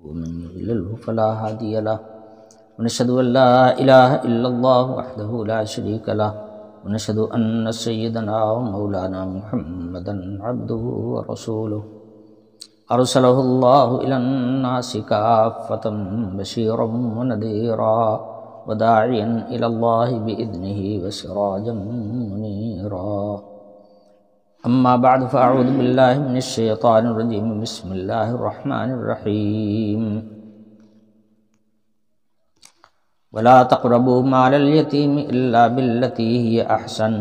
ومن يضلله فلا هادي له ونشهد أن لا إله إلا الله وحده لا شريك له ونشهد أن سيدنا ومولانا محمدا عبده ورسوله أرسله الله إلى الناس كافة بشيرا ونذيرا وداعيا إلى الله بإذنه وسراجا منيرا أما بعد فأعوذ بالله من الشيطان الرجيم بسم الله الرحمن الرحيم ولا تقربوا مال اليتيم إلا بالتي هي أحسن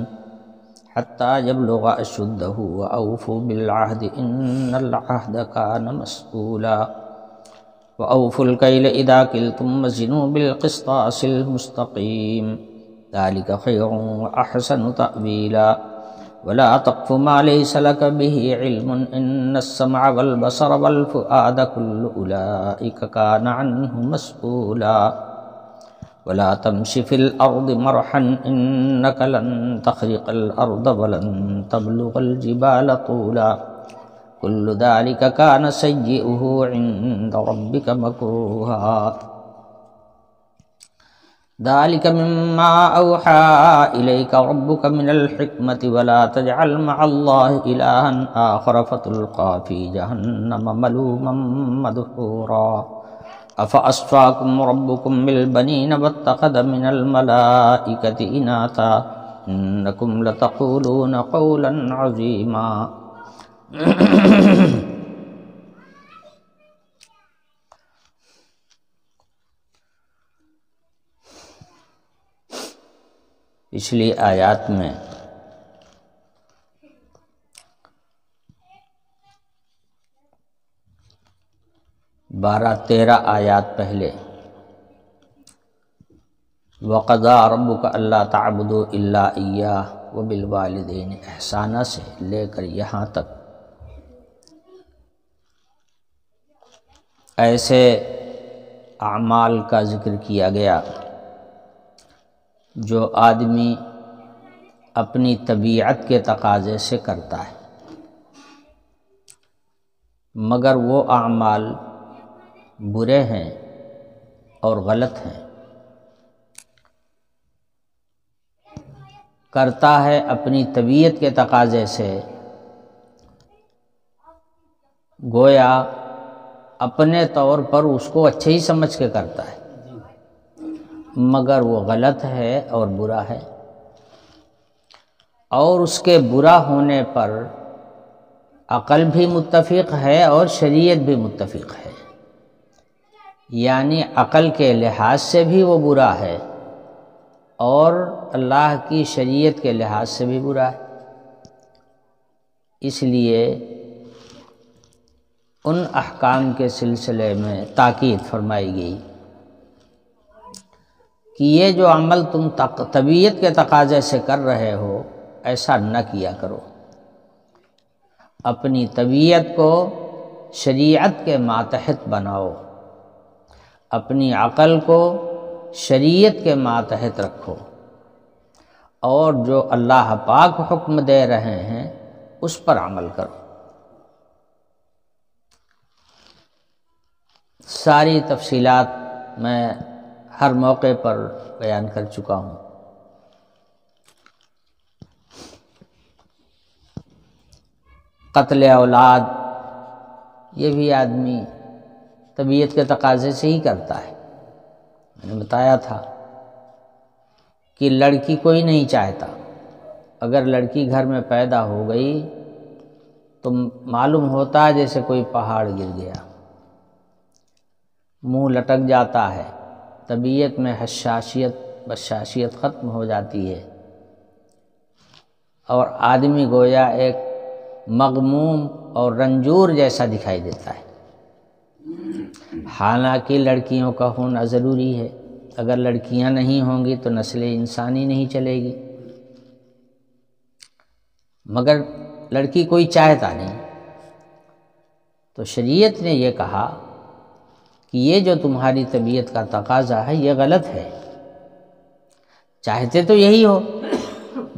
حتى يبلغ أشده وأوفوا بالعهد إن العهد كان مسؤولا وأوفوا الكيل إذا كلتم وزنوا بالقسطاس المستقيم ذلك خير وأحسن تأويلا ولا تقف ما ليس لك به علم إن السمع والبصر والفؤاد كل أولئك كان عنه مسؤولا ولا تمش في الأرض مرحا إنك لن تخرق الأرض ولن تبلغ الجبال طولا كل ذلك كان سيئه عند ربك مكروها ذلك مما أوحى إليك ربك من الحكمة ولا تجعل مع الله إلها آخر فتلقى في جهنم ملوما مدحورا أفأصفاكم ربكم بالبنين واتخذ من الملائكة إناثا إنكم لتقولون قولا عظيما پچھلی آیات میں بارہ تیرہ آیات پہلے وَقَضَىٰ رَبُّكَ أَلَّا تَعْبُدُوا إِلَّا إِيَّاهُ وَبِالْوَالِدَيْنِ إِحْسَانًا سے لے کر یہاں تک ایسے اعمال کا ذکر کیا گیا جو آدمی اپنی طبیعت کے تقاضے سے کرتا ہے، مگر وہ اعمال برے ہیں اور غلط ہیں، کرتا ہے اپنی طبیعت کے تقاضے سے، گویا اپنے طور پر اس کو اچھے ہی سمجھ کے کرتا ہے، مگر وہ غلط ہے اور برا ہے، اور اس کے برا ہونے پر عقل بھی متفق ہے اور شریعت بھی متفق ہے، یعنی عقل کے لحاظ سے بھی وہ برا ہے اور اللہ کی شریعت کے لحاظ سے بھی برا ہے۔ اس لیے ان احکام کے سلسلے میں تاکید فرمائی گئی کہ یہ جو عمل تم طبیعت کے تقاضے سے کر رہے ہو ایسا نہ کیا کرو، اپنی طبیعت کو شریعت کے ماتحت بناؤ، اپنی عقل کو شریعت کے ماتحت رکھو، اور جو اللہ پاک حکم دے رہے ہیں اس پر عمل کرو۔ ساری تفصیلات میں ہر موقع پر بیان کر چکا ہوں۔ قتل اولاد یہ بھی آدمی طبیعت کے تقاضے سے ہی کرتا ہے۔ میں نے بتایا تھا کہ لڑکی کوئی نہیں چاہتا، اگر لڑکی گھر میں پیدا ہو گئی تو معلوم ہوتا ہے جیسے کوئی پہاڑ گر گیا، منہ لٹک جاتا ہے، طبیعت میں حساسیت بشاشیت ختم ہو جاتی ہے، اور آدمی گویا ایک مغموم اور رنجور جیسا دکھائی دیتا ہے۔ حالانکہ لڑکیوں کا ہونا ضروری ہے، اگر لڑکیاں نہیں ہوں گی تو نسل انسانی نہیں چلے گی، مگر لڑکی کوئی چاہتا نہیں، تو شریعت نے یہ کہا کہ یہ جو تمہاری طبیعت کا تقاضا ہے یہ غلط ہے، چاہتے تو یہی ہو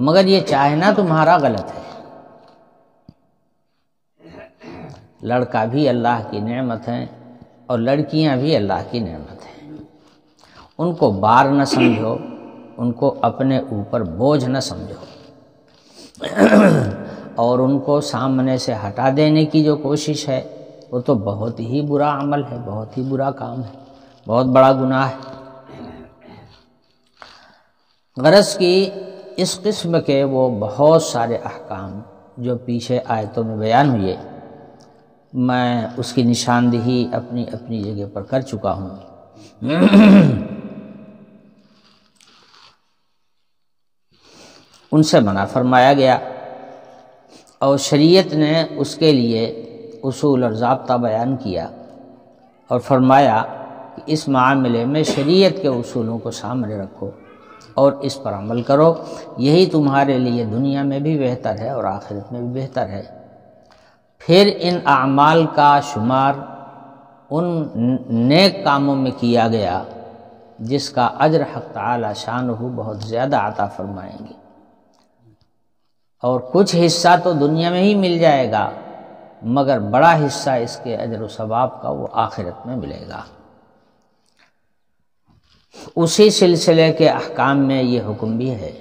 مگر یہ چاہنا تمہارا غلط ہے۔ لڑکا بھی اللہ کی نعمت ہے، اور لڑکیاں بھی اللہ کی نعمت ہیں، ان کو بار نہ سمجھو، ان کو اپنے اوپر بوجھ نہ سمجھو، اور ان کو سامنے سے ہٹا دینے کی جو کوشش ہے وہ تو بہت ہی برا عمل ہے، بہت ہی برا کام ہے، بہت بڑا گناہ ہے۔ غرض کی اس قسم کے وہ بہت سارے احکام جو پیچھے آیتوں میں بیان ہوئے، میں اس کی نشاندہی اپنی اپنی جگہ پر کر چکا ہوں۔ ان سے منع فرمایا گیا، اور شریعت نے اس کے لیے اصول اور ضابطہ بیان کیا اور فرمایا کہ اس معاملے میں شریعت کے اصولوں کو سامنے رکھو اور اس پر عمل کرو، یہی تمہارے لیے دنیا میں بھی بہتر ہے اور آخرت میں بھی بہتر ہے۔ پھر ان اعمال کا شمار ان نیک کاموں میں کیا گیا جس کا اجر حق تعالی شانہ بہت زیادہ عطا فرمائیں گے، اور کچھ حصہ تو دنیا میں ہی مل جائے گا مگر بڑا حصہ اس کے اجر و ثواب کا وہ آخرت میں ملے گا۔ اسی سلسلے کے احکام میں یہ حکم بھی ہے،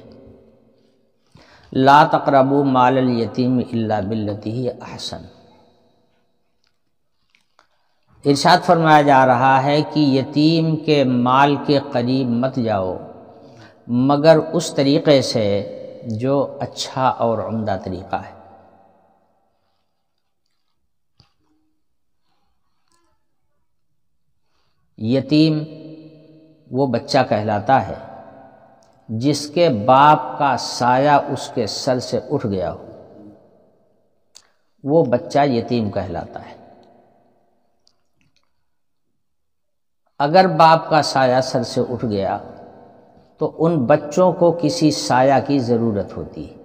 لا تقربوا مال الیتیم الا باللتی ہی احسن۔ ارشاد فرمایا جا رہا ہے کہ یتیم کے مال کے قریب مت جاؤ مگر اس طریقے سے جو اچھا اور عمدہ طریقہ ہے۔ یتیم وہ بچہ کہلاتا ہے جس کے باپ کا سایہ اس کے سر سے اٹھ گیا ہو، وہ بچہ یتیم کہلاتا ہے۔ اگر باپ کا سایہ سر سے اٹھ گیا تو ان بچوں کو کسی سایہ کی ضرورت ہوتی ہے،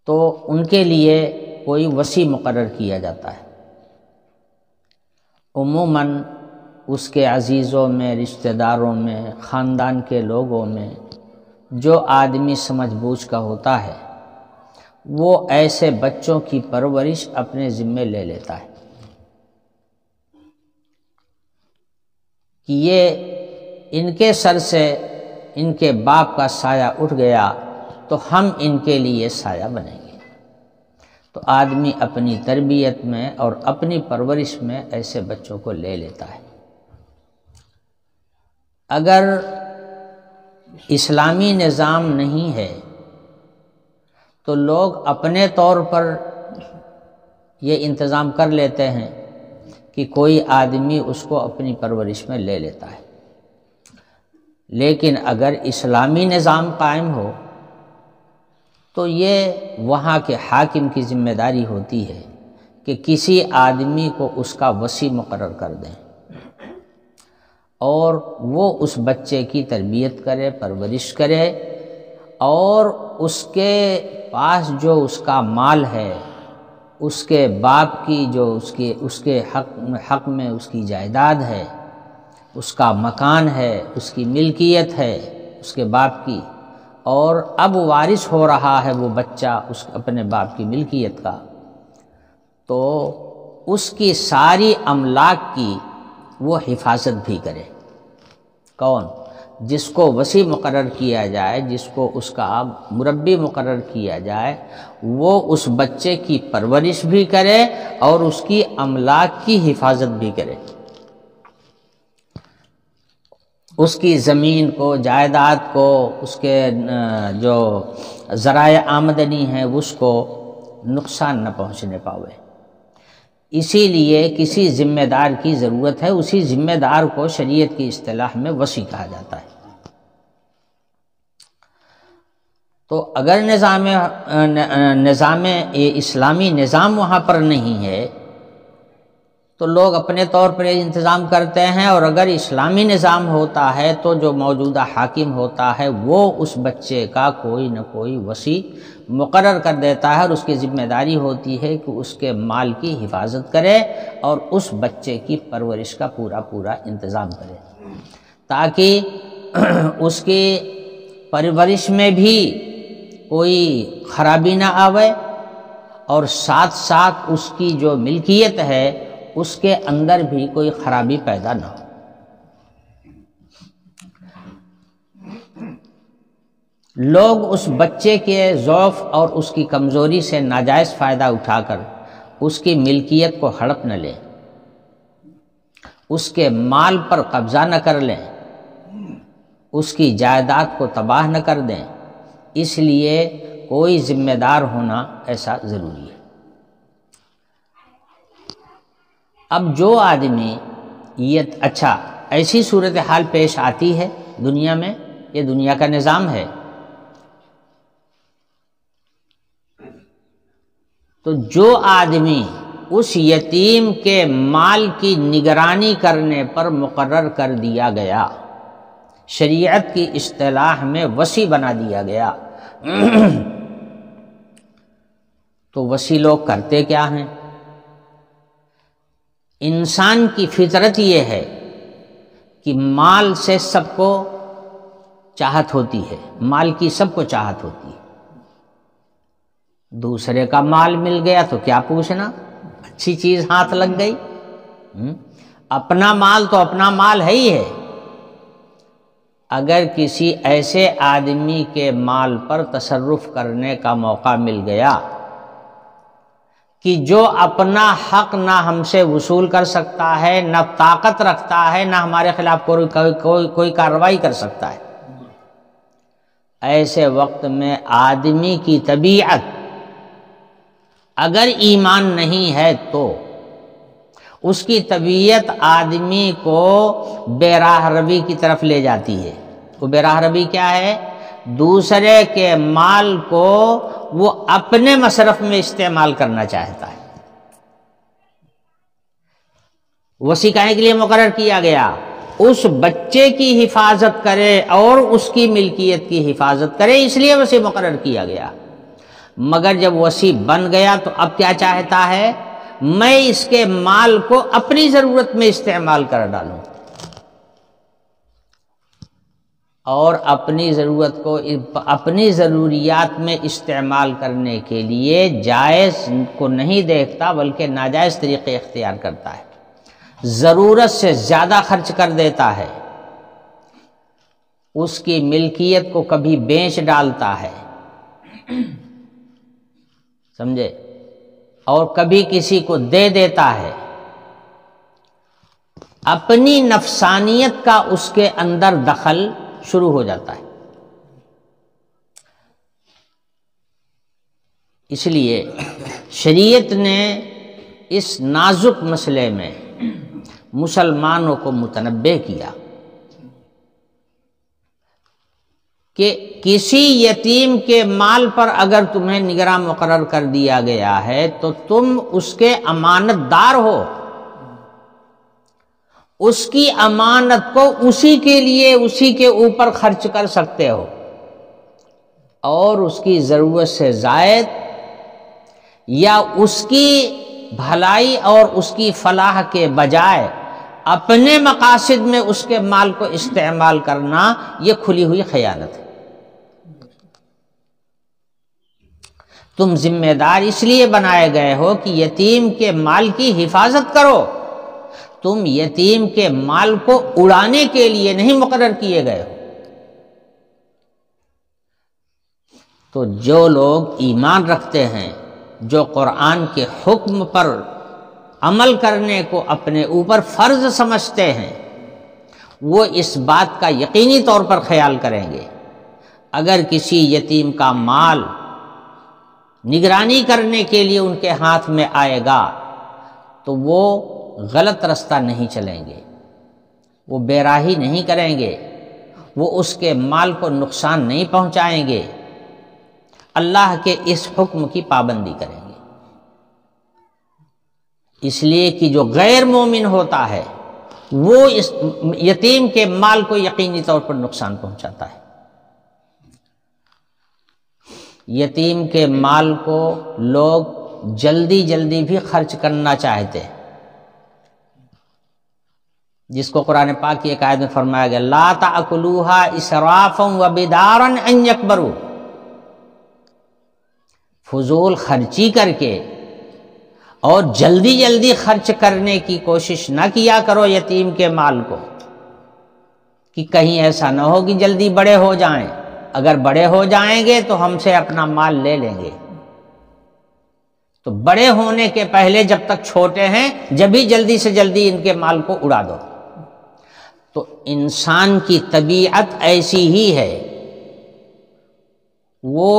تو ان کے لیے کوئی وصی مقرر کیا جاتا ہے۔ عموماً اس کے عزیزوں میں، رشتہ داروں میں، خاندان کے لوگوں میں جو آدمی سمجھ بوجھ کا ہوتا ہے وہ ایسے بچوں کی پرورش اپنے ذمے لے لیتا ہے کہ یہ ان کے سر سے ان کے باپ کا سایہ اٹھ گیا تو ہم ان کے لیے سایہ بنیں گے۔ تو آدمی اپنی تربیت میں اور اپنی پرورش میں ایسے بچوں کو لے لیتا ہے۔ اگر اسلامی نظام نہیں ہے تو لوگ اپنے طور پر یہ انتظام کر لیتے ہیں کہ کوئی آدمی اس کو اپنی پرورش میں لے لیتا ہے، لیکن اگر اسلامی نظام قائم ہو تو یہ وہاں کے حاکم کی ذمہ داری ہوتی ہے کہ کسی آدمی کو اس کا وصی مقرر کر دیں اور وہ اس بچے کی تربیت کرے، پرورش کرے، اور اس کے پاس جو اس کا مال ہے، اس کے باپ کی جو اس کے حق میں اس کی جائیداد ہے، اس کا مکان ہے، اس کی ملکیت ہے اس کے باپ کی، اور اب وارث ہو رہا ہے وہ بچہ اس اپنے باپ کی ملکیت کا، تو اس کی ساری املاک کی وہ حفاظت بھی کرے۔ کون؟ جس کو وصی مقرر کیا جائے، جس کو اس کا مربی مقرر کیا جائے، وہ اس بچے کی پرورش بھی کرے اور اس کی املاک کی حفاظت بھی کرے، اس کی زمین کو، جائیداد کو، اس کے جو ذرائع آمدنی ہیں اس کو نقصان نہ پہنچنے پاوے۔ اسی لیے کسی ذمہ دار کی ضرورت ہے، اسی ذمہ دار کو شریعت کی اصطلاح میں وصی کہا جاتا ہے۔ تو اگر نظام اسلامی نظام وہاں پر نہیں ہے تو لوگ اپنے طور پر انتظام کرتے ہیں، اور اگر اسلامی نظام ہوتا ہے تو جو موجودہ حاکم ہوتا ہے وہ اس بچے کا کوئی نہ کوئی وصی مقرر کر دیتا ہے، اور اس کی ذمہ داری ہوتی ہے کہ اس کے مال کی حفاظت کرے اور اس بچے کی پرورش کا پورا انتظام کرے، تاکہ اس کی پرورش میں بھی کوئی خرابی نہ آوے اور ساتھ ساتھ اس کی جو ملکیت ہے اس کے اندر بھی کوئی خرابی پیدا نہ ہو۔ لوگ اس بچے کے ضعف اور اس کی کمزوری سے ناجائز فائدہ اٹھا کر اس کی ملکیت کو ہڑپ نہ لیں، اس کے مال پر قبضہ نہ کر لیں، اس کی جائیداد کو تباہ نہ کر دیں، اس لیے کوئی ذمہ دار ہونا ایسا ضروری ہے۔ اب جو آدمی اچھا ایسی صورتحال پیش آتی ہے دنیا میں، یہ دنیا کا نظام ہے، تو جو آدمی اس یتیم کے مال کی نگرانی کرنے پر مقرر کر دیا گیا، شریعت کی اصطلاح میں وصی بنا دیا گیا، تو وصی لوگ کرتے کیا ہیں؟ انسان کی فطرت یہ ہے کہ مال سے سب کو چاہت ہوتی ہے، مال کی سب کو چاہت ہوتی ہے۔ دوسرے کا مال مل گیا تو کیا پوچھنا، اچھی چیز ہاتھ لگ گئی۔ اپنا مال تو اپنا مال ہے ہی ہے۔ اگر کسی ایسے آدمی کے مال پر تصرف کرنے کا موقع مل گیا کہ جو اپنا حق نہ ہم سے وصول کر سکتا ہے، نہ طاقت رکھتا ہے، نہ ہمارے خلاف کوئی کارروائی کر سکتا ہے، ایسے وقت میں آدمی کی طبیعت اگر ایمان نہیں ہے تو اس کی طبیعت آدمی کو بے راہ روی کی طرف لے جاتی ہے۔ وہ بے راہ روی کیا ہے؟ دوسرے کے مال کو وہ اپنے مصرف میں استعمال کرنا چاہتا ہے۔ وصی کہنے کے لیے مقرر کیا گیا، اس بچے کی حفاظت کرے اور اس کی ملکیت کی حفاظت کرے، اس لیے وصی مقرر کیا گیا۔ مگر جب وصی بن گیا تو اب کیا چاہتا ہے؟ میں اس کے مال کو اپنی ضرورت میں استعمال کر ڈالوں، اور اپنی ضرورت کو اپنی ضروریات میں استعمال کرنے کے لیے جائز کو نہیں دیکھتا بلکہ ناجائز طریقے اختیار کرتا ہے، ضرورت سے زیادہ خرچ کر دیتا ہے، اس کی ملکیت کو کبھی بیچ ڈالتا ہے، سمجھے، اور کبھی کسی کو دے دیتا ہے۔ اپنی نفسانیت کا اس کے اندر دخل شروع ہو جاتا ہے۔ اس لیے شریعت نے اس نازک مسئلے میں مسلمانوں کو متنبہ کیا کہ کسی یتیم کے مال پر اگر تمہیں نگراں مقرر کر دیا گیا ہے تو تم اس کے امانت دار ہو، اس کی امانت کو اسی کے لیے اسی کے اوپر خرچ کر سکتے ہو، اور اس کی ضرورت سے زائد یا اس کی بھلائی اور اس کی فلاح کے بجائے اپنے مقاصد میں اس کے مال کو استعمال کرنا، یہ کھلی ہوئی خیانت ہے۔ تم ذمہ دار اس لیے بنائے گئے ہو کہ یتیم کے مال کی حفاظت کرو، تم یتیم کے مال کو اڑانے کے لیے نہیں مقرر کیے گئے ہو۔ تو جو لوگ ایمان رکھتے ہیں، جو قرآن کے حکم پر عمل کرنے کو اپنے اوپر فرض سمجھتے ہیں، وہ اس بات کا یقینی طور پر خیال کریں گے اگر کسی یتیم کا مال نگرانی کرنے کے لیے ان کے ہاتھ میں آئے گا تو وہ غلط رستہ نہیں چلیں گے، وہ بے راہی نہیں کریں گے، وہ اس کے مال کو نقصان نہیں پہنچائیں گے، اللہ کے اس حکم کی پابندی کریں گے۔ اس لیے کہ جو غیر مومن ہوتا ہے وہ اس یتیم کے مال کو یقینی طور پر نقصان پہنچاتا ہے۔ یتیم کے مال کو لوگ جلدی جلدی بھی خرچ کرنا چاہتے ہیں، جس کو قرآن پاک کی ایک آیت میں فرمایا گیا لا تأکلوها اسرافا وبدارا ان یکبروا، فضول خرچی کر کے اور جلدی جلدی خرچ کرنے کی کوشش نہ کیا کرو یتیم کے مال کو، کہ کہیں ایسا نہ ہو کہ جلدی بڑے ہو جائیں، اگر بڑے ہو جائیں گے تو ہم سے اپنا مال لے لیں گے، تو بڑے ہونے کے پہلے جب تک چھوٹے ہیں جب ہی جلدی سے جلدی ان کے مال کو اڑا دو۔ تو انسان کی طبیعت ایسی ہی ہے، وہ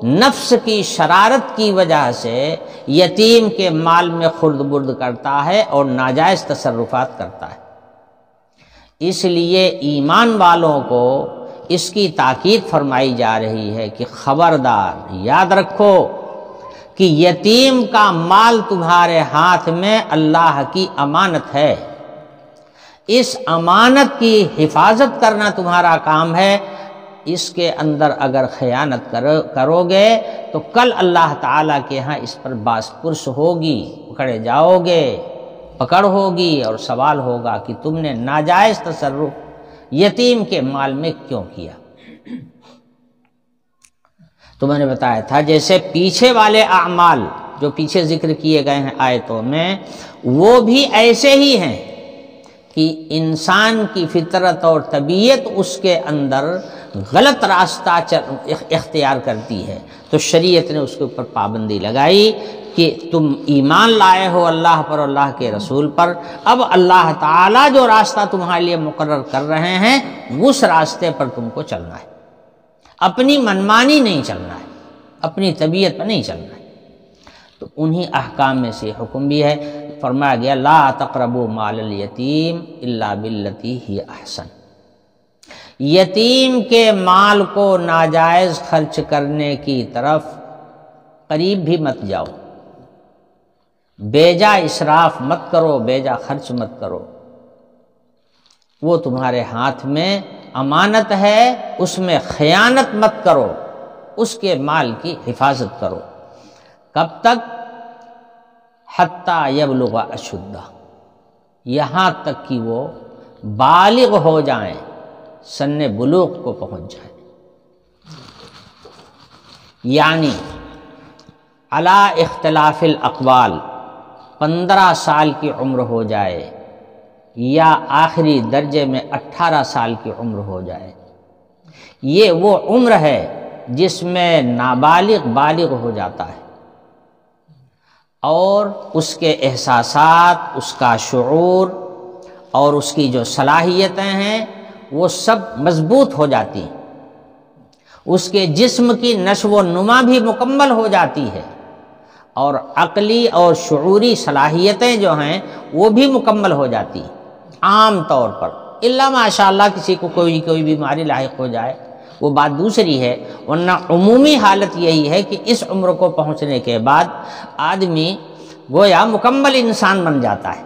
نفس کی شرارت کی وجہ سے یتیم کے مال میں خرد برد کرتا ہے اور ناجائز تصرفات کرتا ہے۔ اس لیے ایمان والوں کو اس کی تاکید فرمائی جا رہی ہے کہ خبردار یاد رکھو کہ یتیم کا مال تمہارے ہاتھ میں اللہ کی امانت ہے، اس امانت کی حفاظت کرنا تمہارا کام ہے۔ اس کے اندر اگر خیانت کرو گے تو کل اللہ تعالیٰ کے ہاں اس پر باس پرس ہوگی، پکڑے جاؤ گے، پکڑ ہوگی اور سوال ہوگا کہ تم نے ناجائز تصرف یتیم کے مال میں کیوں کیا۔ تو میں نے بتایا تھا جیسے پیچھے والے اعمال جو پیچھے ذکر کیے گئے ہیں آیتوں میں، وہ بھی ایسے ہی ہیں کہ انسان کی فطرت اور طبیعت اس کے اندر غلط راستہ اختیار کرتی ہے، تو شریعت نے اس کے اوپر پابندی لگائی کہ تم ایمان لائے ہو اللہ پر، اللہ کے رسول پر، اب اللہ تعالیٰ جو راستہ تمہارے لیے مقرر کر رہے ہیں اس راستے پر تم کو چلنا ہے، اپنی منمانی نہیں چلنا ہے، اپنی طبیعت پر نہیں چلنا ہے۔ تو انہی احکام میں سے حکم بھی ہے، فرمایا گیا لا تقربوا مال الیتیم الا باللتی ہی احسن، یتیم کے مال کو ناجائز خرچ کرنے کی طرف قریب بھی مت جاؤ، بیجا اسراف مت کرو، بیجا خرچ مت کرو، وہ تمہارے ہاتھ میں امانت ہے، اس میں خیانت مت کرو، اس کے مال کی حفاظت کرو۔ کب تک؟ حتی یبلغ اشدہ، یہاں تک کہ وہ بالغ ہو جائیں، سن بلوغ کو پہنچ جائیں، یعنی علی اختلاف الاقوال 15 سال کی عمر ہو جائے یا آخری درجے میں 18 سال کی عمر ہو جائے، یہ وہ عمر ہے جس میں نابالغ بالغ ہو جاتا ہے اور اس کے احساسات، اس کا شعور اور اس کی جو صلاحیتیں ہیں وہ سب مضبوط ہو جاتی ہیں، اس کے جسم کی نشو و نما بھی مکمل ہو جاتی ہے اور عقلی اور شعوری صلاحیتیں جو ہیں وہ بھی مکمل ہو جاتی ہیں عام طور پر، الا ماشاء اللہ کسی کو کوئی بیماری لاحق ہو جائے وہ بات دوسری ہے، ورنہ عمومی حالت یہی ہے کہ اس عمر کو پہنچنے کے بعد آدمی گویا مکمل انسان بن جاتا ہے،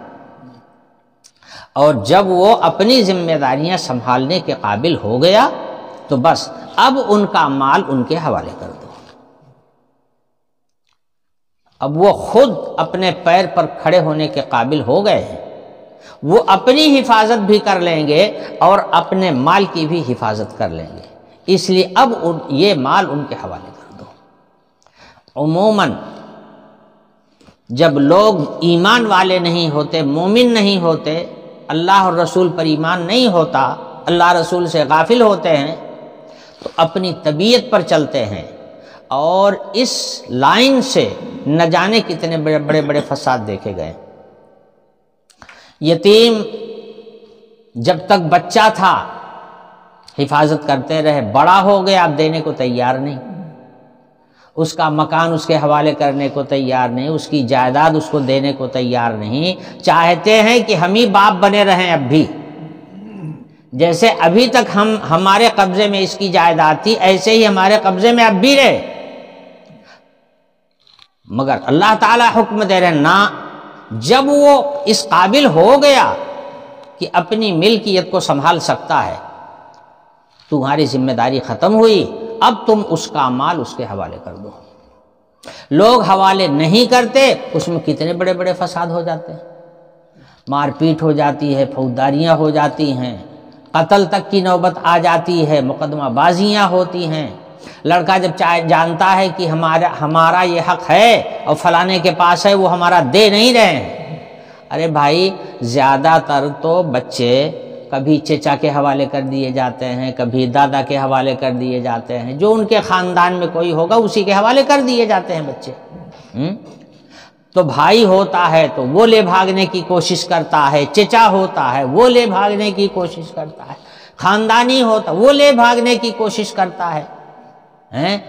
اور جب وہ اپنی ذمہ داریاں سنبھالنے کے قابل ہو گیا تو بس اب ان کا مال ان کے حوالے کر دو، اب وہ خود اپنے پیر پر کھڑے ہونے کے قابل ہو گئے ہیں، وہ اپنی حفاظت بھی کر لیں گے اور اپنے مال کی بھی حفاظت کر لیں گے، اس لیے اب یہ مال ان کے حوالے کر دو۔ عموماً جب لوگ ایمان والے نہیں ہوتے، مومن نہیں ہوتے، اللہ اور رسول پر ایمان نہیں ہوتا، اللہ رسول سے غافل ہوتے ہیں، تو اپنی طبیعت پر چلتے ہیں اور اس لائن سے نہ جانے کتنے بڑے بڑے فساد دیکھے گئے۔ یتیم جب تک بچہ تھا حفاظت کرتے رہے، بڑا ہو گیا اب دینے کو تیار نہیں، اس کا مکان اس کے حوالے کرنے کو تیار نہیں، اس کی جائیداد اس کو دینے کو تیار نہیں، چاہتے ہیں کہ ہم ہی باپ بنے رہیں اب بھی، جیسے ابھی تک ہمارے قبضے میں اس کی جائیداد تھی ایسے ہی ہمارے قبضے میں اب بھی رہے، مگر اللہ تعالیٰ حکم دے رہے نا، جب وہ اس قابل ہو گیا کہ اپنی ملکیت کو سنبھال سکتا ہے، تمہاری ذمہ داری ختم ہوئی، اب تم اس کا مال اس کے حوالے کر دو۔ لوگ حوالے نہیں کرتے، اس میں کتنے بڑے بڑے فساد ہو جاتے ہیں، مار پیٹ ہو جاتی ہے، فوجداریاں ہو جاتی ہیں، قتل تک کی نوبت آ جاتی ہے، مقدمہ بازیاں ہوتی ہیں، لڑکا جب جانتا ہے کہ ہمارا یہ حق ہے اور فلانے کے پاس ہے، وہ ہمارا دے نہیں رہے ہیں، ارے بھائی زیادہ تر تو بچے کبھی چچا کے حوالے کر دیے جاتے ہیں، کبھی دادا کے حوالے کر دیے جاتے ہیں، جو ان کے خاندان میں کوئی ہوگا اسی کے حوالے کر دیے جاتے ہیں بچے۔ تو بھائی ہوتا ہے تو وہ لے بھاگنے کی کوشش کرتا ہے، چچا ہوتا ہے وہ لے بھاگنے کی کوشش کرتا ہے، خاندانی ہوتا وہ لے بھاگنے کی کوشش کرتا ہے،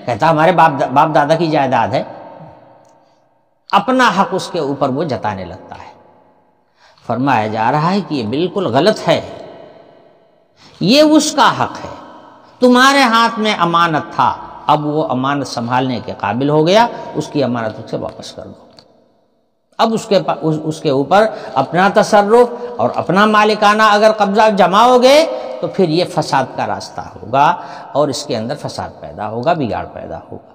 کہتا ہمارے باپ دادا کی جائیداد ہے، اپنا حق اس کے اوپر وہ جتانے لگتا ہے۔ فرمایا جا رہا ہے کہ یہ بالکل غلط ہے، یہ اس کا حق ہے، تمہارے ہاتھ میں امانت تھا، اب وہ امانت سنبھالنے کے قابل ہو گیا، اس کی امانت اسے واپس کر دو۔ اب اس کے اوپر اپنا تصرف اور اپنا مالکانہ اگر قبضہ جما ہوگے تو پھر یہ فساد کا راستہ ہوگا اور اس کے اندر فساد پیدا ہوگا، بگاڑ پیدا ہوگا۔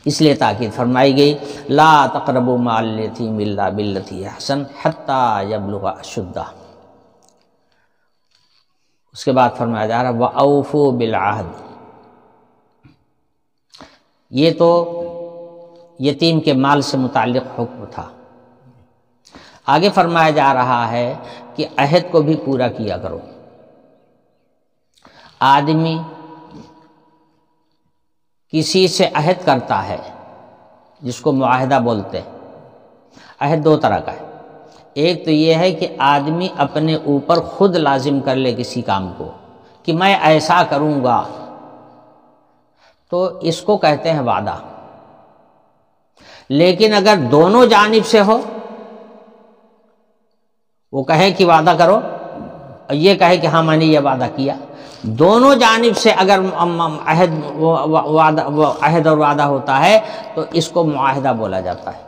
اس لیے تاکید فرمائی گئی لا تقربوا مال الیتیم الا بالتی احسن حتی یبلغ اشدہ۔ اس کے بعد فرمایا جا رہا وَأَوْفُوا بِالْعَهْدِ، یہ تو یتیم کے مال سے متعلق حکم تھا۔ آگے فرمایا جا رہا ہے کہ عہد کو بھی پورا کیا کرو۔ آدمی کسی سے عہد کرتا ہے جس کو معاہدہ بولتے ہیں۔ عہد دو طرح کا ہے، ایک تو یہ ہے کہ آدمی اپنے اوپر خود لازم کر لے کسی کام کو کہ میں ایسا کروں گا، تو اس کو کہتے ہیں وعدہ۔ لیکن اگر دونوں جانب سے ہو، وہ کہے کہ وعدہ کرو اور یہ کہے کہ ہاں میں نے یہ وعدہ کیا، دونوں جانب سے اگر عہد اور وعدہ ہوتا ہے تو اس کو معاہدہ بولا جاتا ہے۔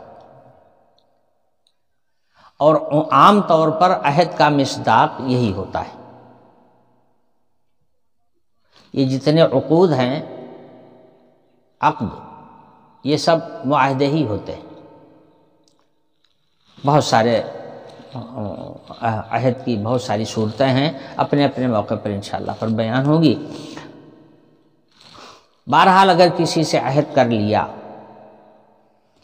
اور عام طور پر عہد کا مصداق یہی ہوتا ہے۔ یہ جتنے عقود ہیں، عقد، یہ سب معاہدے ہی ہوتے ہیں۔ بہت سارے عہد کی بہت ساری صورتیں ہیں، اپنے اپنے موقع پر انشاءاللہ پر بیان ہوگی۔ بہرحال اگر کسی سے عہد کر لیا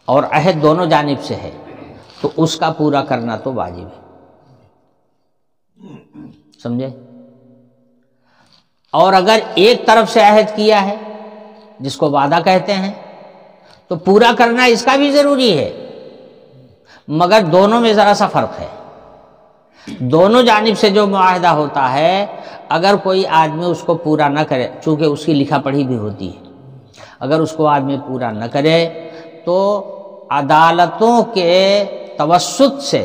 اور عہد دونوں جانب سے ہے تو اس کا پورا کرنا تو واجب ہے، سمجھے؟ اور اگر ایک طرف سے عہد کیا ہے جس کو وعدہ کہتے ہیں تو پورا کرنا اس کا بھی ضروری ہے، مگر دونوں میں ذرا سا فرق ہے۔ دونوں جانب سے جو معاہدہ ہوتا ہے، اگر کوئی آدمی اس کو پورا نہ کرے، چونکہ اس کی لکھا پڑھی بھی ہوتی ہے، اگر اس کو آدمی پورا نہ کرے تو عدالتوں کے توسط سے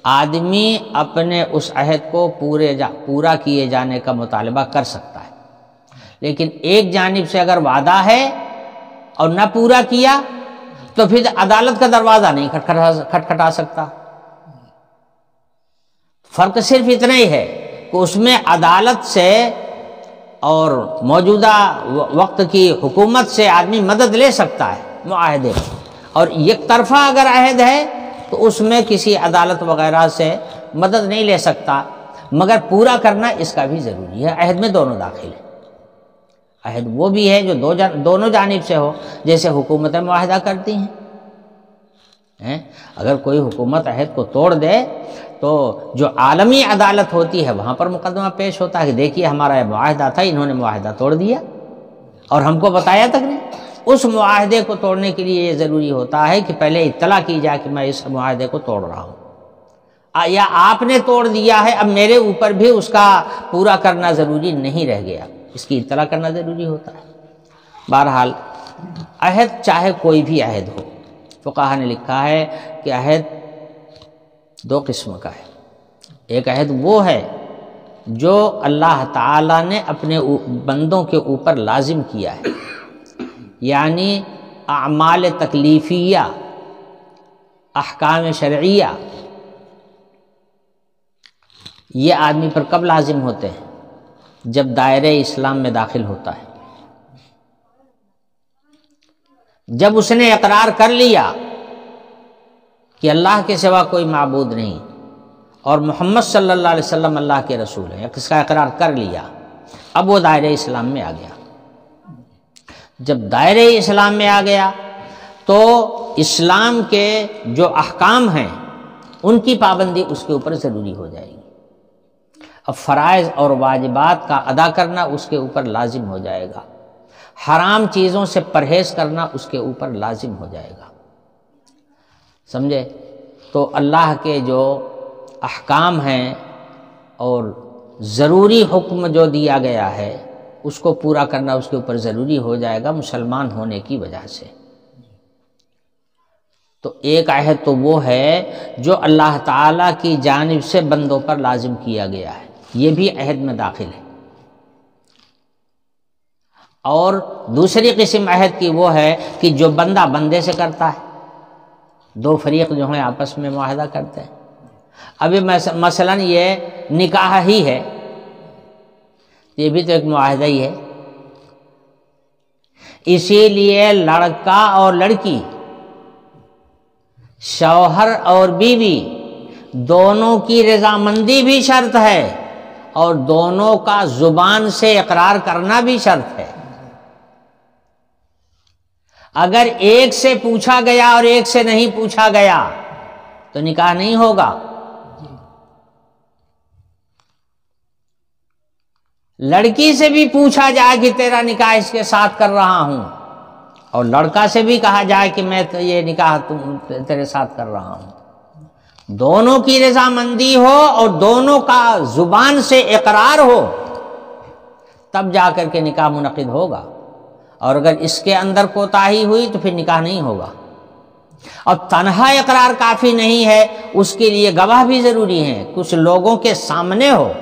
آدمی اپنے اس عہد کو پورا کیے جانے کا مطالبہ کر سکتا ہے۔ لیکن ایک جانب سے اگر وعدہ ہے اور نہ پورا کیا تو پھر عدالت کا دروازہ نہیں کھٹکھٹا سکتا۔ فرق صرف اتنا ہی ہے کہ اس میں عدالت سے اور موجودہ وقت کی حکومت سے آدمی مدد لے سکتا ہے معاہدے، اور یک طرفہ اگر عہد ہے تو اس میں کسی عدالت وغیرہ سے مدد نہیں لے سکتا، مگر پورا کرنا اس کا بھی ضروری ہے۔ عہد میں دونوں داخل ہیں۔ عہد وہ بھی ہے جو دونوں جانب سے ہو، جیسے حکومتیں معاہدہ کرتی ہیں۔ اگر کوئی حکومت عہد کو توڑ دے تو جو عالمی عدالت ہوتی ہے وہاں پر مقدمہ پیش ہوتا ہے کہ دیکھیے ہمارا یہ معاہدہ تھا، انہوں نے معاہدہ توڑ دیا اور ہم کو بتایا تک نہیں۔ اس معاہدے کو توڑنے کے لیے یہ ضروری ہوتا ہے کہ پہلے اطلاع کی جائے کہ میں اس معاہدے کو توڑ رہا ہوں، یا آپ نے توڑ دیا ہے، اب میرے اوپر بھی اس کا پورا کرنا ضروری نہیں رہ گیا، اس کی اطلاع کرنا ضروری ہوتا ہے۔ بہرحال عہد چاہے کوئی بھی عہد ہو، فقہاء نے لکھا ہے کہ عہد دو قسم کا ہے۔ ایک عہد وہ ہے جو اللہ تعالیٰ نے اپنے بندوں کے اوپر لازم کیا ہے، یعنی اعمال تکلیفیہ، احکام شرعیہ، یہ آدمی پر کب لازم ہوتے ہیں؟ جب دائرہ اسلام میں داخل ہوتا ہے، جب اس نے اقرار کر لیا کہ اللہ کے سوا کوئی معبود نہیں اور محمد صلی اللہ علیہ وسلم اللہ کے رسول ہیں، اس کا اقرار کر لیا، اب وہ دائرہ اسلام میں آ گیا۔ جب دائرہ اسلام میں آ گیا تو اسلام کے جو احکام ہیں ان کی پابندی اس کے اوپر ضروری ہو جائے گی. اب فرائض اور واجبات کا ادا کرنا اس کے اوپر لازم ہو جائے گا، حرام چیزوں سے پرہیز کرنا اس کے اوپر لازم ہو جائے گا. سمجھے؟ تو اللہ کے جو احکام ہیں اور ضروری حکم جو دیا گیا ہے اس کو پورا کرنا اس کے اوپر ضروری ہو جائے گا مسلمان ہونے کی وجہ سے. تو ایک عہد تو وہ ہے جو اللہ تعالیٰ کی جانب سے بندوں پر لازم کیا گیا ہے، یہ بھی عہد میں داخل ہے. اور دوسری قسم عہد کی وہ ہے کہ جو بندہ بندے سے کرتا ہے، دو فریق جو ہیں آپس میں معاہدہ کرتے ہیں. ابھی مثلا یہ نکاح ہی ہے، یہ بھی تو ایک معاہدہ ہی ہے. اسی لیے لڑکا اور لڑکی، شوہر اور بیوی دونوں کی رضامندی بھی شرط ہے اور دونوں کا زبان سے اقرار کرنا بھی شرط ہے. اگر ایک سے پوچھا گیا اور ایک سے نہیں پوچھا گیا تو نکاح نہیں ہوگا. لڑکی سے بھی پوچھا جائے کہ تیرا نکاح اس کے ساتھ کر رہا ہوں، اور لڑکا سے بھی کہا جائے کہ میں یہ نکاح تیرے ساتھ کر رہا ہوں، دونوں کی رضامندی ہو اور دونوں کا زبان سے اقرار ہو تب جا کر کے نکاح منعقد ہوگا. اور اگر اس کے اندر کوتاہی ہوئی تو پھر نکاح نہیں ہوگا. اور تنہا اقرار کافی نہیں ہے، اس کے لیے گواہ بھی ضروری ہیں، کچھ لوگوں کے سامنے ہو.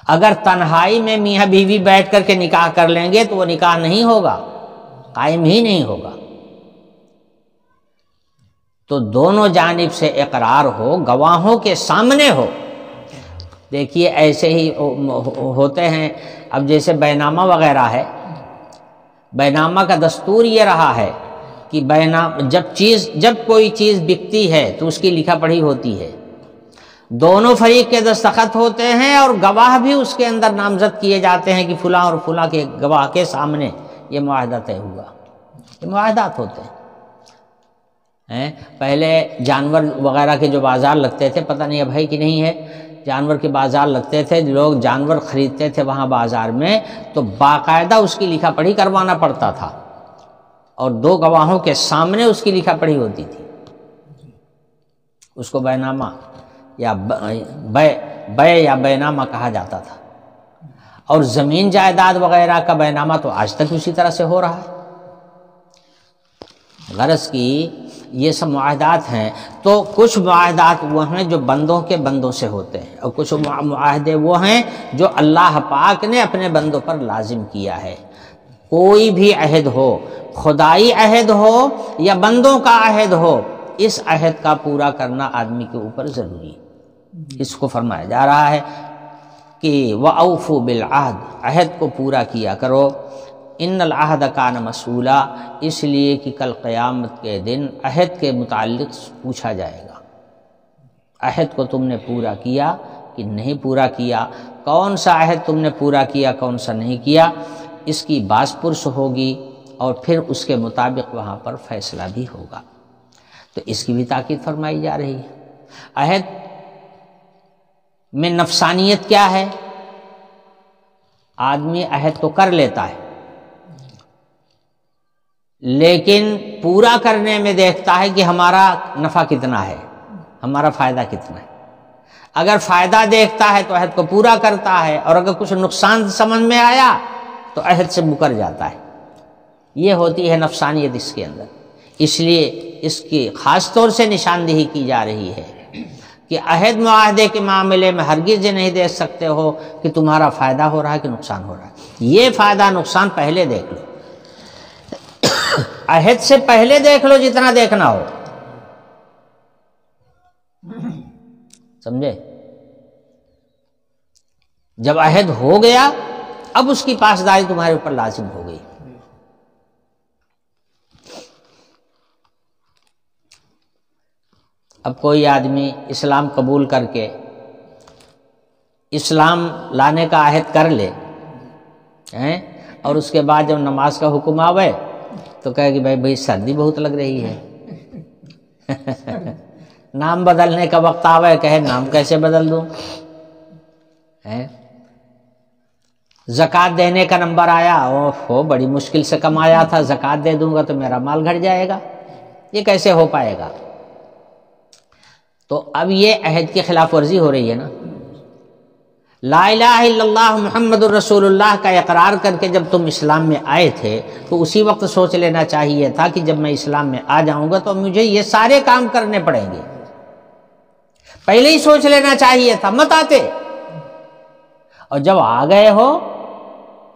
اگر تنہائی میں میاں بیوی بیٹھ کر کے نکاح کر لیں گے تو وہ نکاح نہیں ہوگا، قائم ہی نہیں ہوگا. تو دونوں جانب سے اقرار ہو، گواہوں کے سامنے ہو. دیکھیے ایسے ہی ہوتے ہیں. اب جیسے بینامہ وغیرہ ہے، بینامہ کا دستور یہ رہا ہے کہ جب کوئی چیز بکتی ہے تو اس کی لکھا پڑھی ہوتی ہے، دونوں فریق کے دستخط ہوتے ہیں اور گواہ بھی اس کے اندر نامزد کیے جاتے ہیں کہ فلاں اور فلاں کے گواہ کے سامنے یہ معاہدہ طے ہوا. یہ معاہدات ہوتے ہیں. پہلے جانور وغیرہ کے جو بازار لگتے تھے، پتہ نہیں اب ہے کہ نہیں ہے، جانور کے بازار لگتے تھے، لوگ جانور خریدتے تھے وہاں بازار میں، تو باقاعدہ اس کی لکھا پڑھی کروانا پڑتا تھا اور دو گواہوں کے سامنے اس کی لکھا پڑھی ہوتی تھی. اس کو بینامہ یا بے یا بینامہ کہا جاتا تھا. اور زمین جائیداد وغیرہ کا بینامہ تو آج تک اسی طرح سے ہو رہا ہے. غرض کی یہ سب معاہدات ہیں. تو کچھ معاہدات وہ ہیں جو بندوں کے بندوں سے ہوتے ہیں، اور کچھ معاہدے وہ ہیں جو اللہ پاک نے اپنے بندوں پر لازم کیا ہے. کوئی بھی عہد ہو، خدائی عہد ہو یا بندوں کا عہد ہو، اس عہد کا پورا کرنا آدمی کے اوپر ضروری ہے. اس کو فرمایا جا رہا ہے کہ وَأَوْفُوا بِالْعَهْدِ، عہد کو پورا کیا کرو. ان العہد کان مسئولا، اس لیے کہ کل قیامت کے دن عہد کے متعلق پوچھا جائے گا. عہد کو تم نے پورا کیا کہ نہیں پورا کیا، کون سا عہد تم نے پورا کیا کون سا نہیں کیا، اس کی باز پرس ہوگی اور پھر اس کے مطابق وہاں پر فیصلہ بھی ہوگا. تو اس کی بھی تاکید فرمائی جا رہی ہے. عہد میں نفسانیت کیا ہے؟ آدمی عہد تو کر لیتا ہے لیکن پورا کرنے میں دیکھتا ہے کہ ہمارا نفع کتنا ہے، ہمارا فائدہ کتنا ہے. اگر فائدہ دیکھتا ہے تو عہد کو پورا کرتا ہے، اور اگر کچھ نقصان سمجھ میں آیا تو عہد سے مکر جاتا ہے. یہ ہوتی ہے نفسانیت اس کے اندر. اس لیے اس کی خاص طور سے نشاندہی کی جا رہی ہے کہ عہد معاہدے کے معاملے میں ہرگز یہ نہیں دیکھ سکتے ہو کہ تمہارا فائدہ ہو رہا ہے کہ نقصان ہو رہا ہے. یہ فائدہ نقصان پہلے دیکھ لو، عہد سے پہلے دیکھ لو جتنا دیکھنا ہو. سمجھے؟ جب عہد ہو گیا اب اس کی پاسداری تمہارے اوپر لازم ہو گئی. اب کوئی آدمی اسلام قبول کر کے اسلام لانے کا عہد کر لے، اور اس کے بعد جب نماز کا حکم آوے تو کہے کہ بھائی سردی بہت لگ رہی ہے۔ نام بدلنے کا وقت آوے کہے نام کیسے بدل دوں؟ زکوٰۃ دینے کا نمبر آیا، اوہ بڑی مشکل سے کمایا تھا، زکوٰۃ دے دوں گا تو میرا مال گھٹ جائے گا، یہ کیسے ہو پائے گا؟ تو اب یہ عہد کی خلاف ورزی ہو رہی ہے نا۔ لا الہ الا اللہ محمد الرسول اللہ کا اقرار کر کے جب تم اسلام میں آئے تھے تو اسی وقت سوچ لینا چاہیے تھا کہ جب میں اسلام میں آ جاؤں گا تو مجھے یہ سارے کام کرنے پڑیں گے، پہلے ہی سوچ لینا چاہیے تھا، مت آتے۔ اور جب آ گئے ہو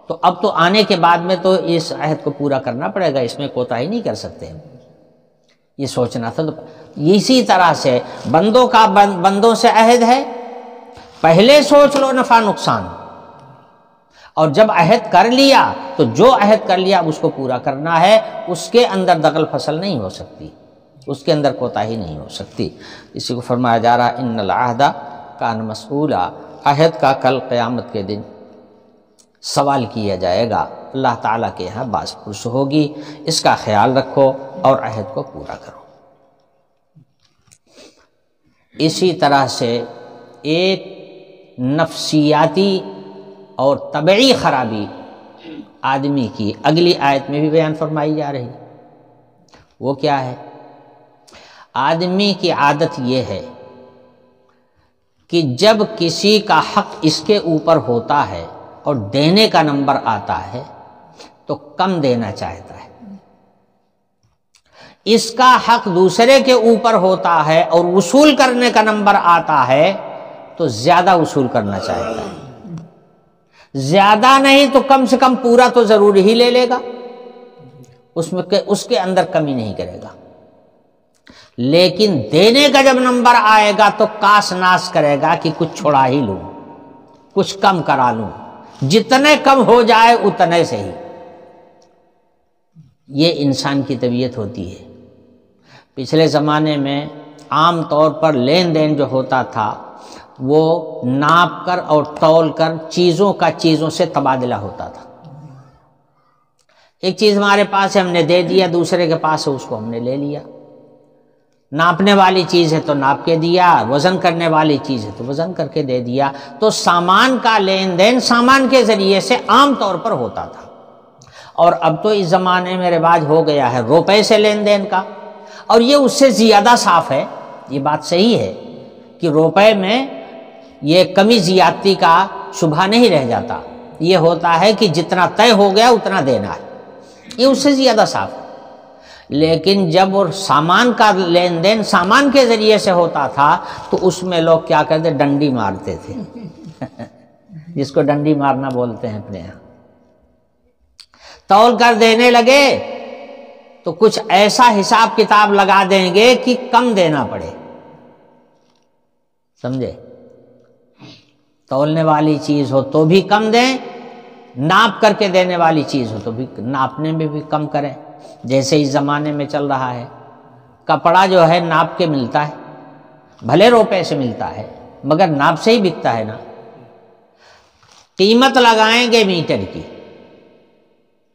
تو اب تو آنے کے بعد میں تو اس عہد کو پورا کرنا پڑے گا، اس میں کوتاہی نہیں کر سکتے، یہ سوچنا تھا۔ تو اسی طرح سے بندوں کا بندوں سے عہد ہے، پہلے سوچ لو نفع نقصان، اور جب عہد کر لیا تو جو عہد کر لیا اس کو پورا کرنا ہے، اس کے اندر دخل فصل نہیں ہو سکتی، اس کے اندر کوتاہی نہیں ہو سکتی۔ اسی کو فرمایا جا رہا ان العہد کان مسئولا، عہد کا کل قیامت کے دن سوال کیا جائے گا، اللہ تعالیٰ کے یہاں باز پرس ہوگی، اس کا خیال رکھو اور عہد کو پورا کرو۔ اسی طرح سے ایک نفسیاتی اور طبعی خرابی آدمی کی اگلی آیت میں بھی بیان فرمائی جا رہی، وہ کیا ہے؟ آدمی کی عادت یہ ہے کہ جب کسی کا حق اس کے اوپر ہوتا ہے اور دینے کا نمبر آتا ہے تو کم دینا چاہتا ہے، اس کا حق دوسرے کے اوپر ہوتا ہے اور وصول کرنے کا نمبر آتا ہے تو زیادہ وصول کرنا چاہتا ہے، زیادہ نہیں تو کم سے کم پورا تو ضرور ہی لے لے گا، اس کے اندر کمی نہیں کرے گا۔ لیکن دینے کا جب نمبر آئے گا تو کاس ناس کرے گا کہ کچھ چھوڑا ہی لوں، کچھ کم کرا لوں، جتنے کم ہو جائے اتنے سے ہی۔ یہ انسان کی طبیعت ہوتی ہے۔ پچھلے زمانے میں عام طور پر لین دین جو ہوتا تھا وہ ناپ کر اور تول کر چیزوں کا چیزوں سے تبادلہ ہوتا تھا۔ ایک چیز ہمارے پاس ہے، ہم نے دے دیا، دوسرے کے پاس ہے، اس کو ہم نے لے لیا۔ ناپنے والی چیز ہے تو ناپ کے دیا، وزن کرنے والی چیز ہے تو وزن کر کے دے دیا۔ تو سامان کا لین دین سامان کے ذریعے سے عام طور پر ہوتا تھا، اور اب تو اس زمانے میں رواج ہو گیا ہے روپے سے لین دین کا، اور یہ اس سے زیادہ صاف ہے۔ یہ بات صحیح ہے کہ روپے میں یہ کمی زیادتی کا شبہ نہیں رہ جاتا، یہ ہوتا ہے کہ جتنا طے ہو گیا اتنا دینا ہے، یہ اس سے زیادہ صاف ہے۔ لیکن جب وہ سامان کا لین دین سامان کے ذریعے سے ہوتا تھا تو اس میں لوگ کیا کرتے، ڈنڈی مارتے تھے جس کو ڈنڈی مارنا بولتے ہیں اپنے یہاں۔ تول کر دینے لگے تو کچھ ایسا حساب کتاب لگا دیں گے کہ کم دینا پڑے، سمجھے؟ تولنے والی چیز ہو تو بھی کم دیں، ناپ کر کے دینے والی چیز ہو تو بھی ناپنے میں بھی کم کریں۔ جیسے اس زمانے میں چل رہا ہے، کپڑا جو ہے ناپ کے ملتا ہے، بھلے روپے سے ملتا ہے مگر ناپ سے ہی بکتا ہے نا۔ قیمت لگائیں گے میٹر کی،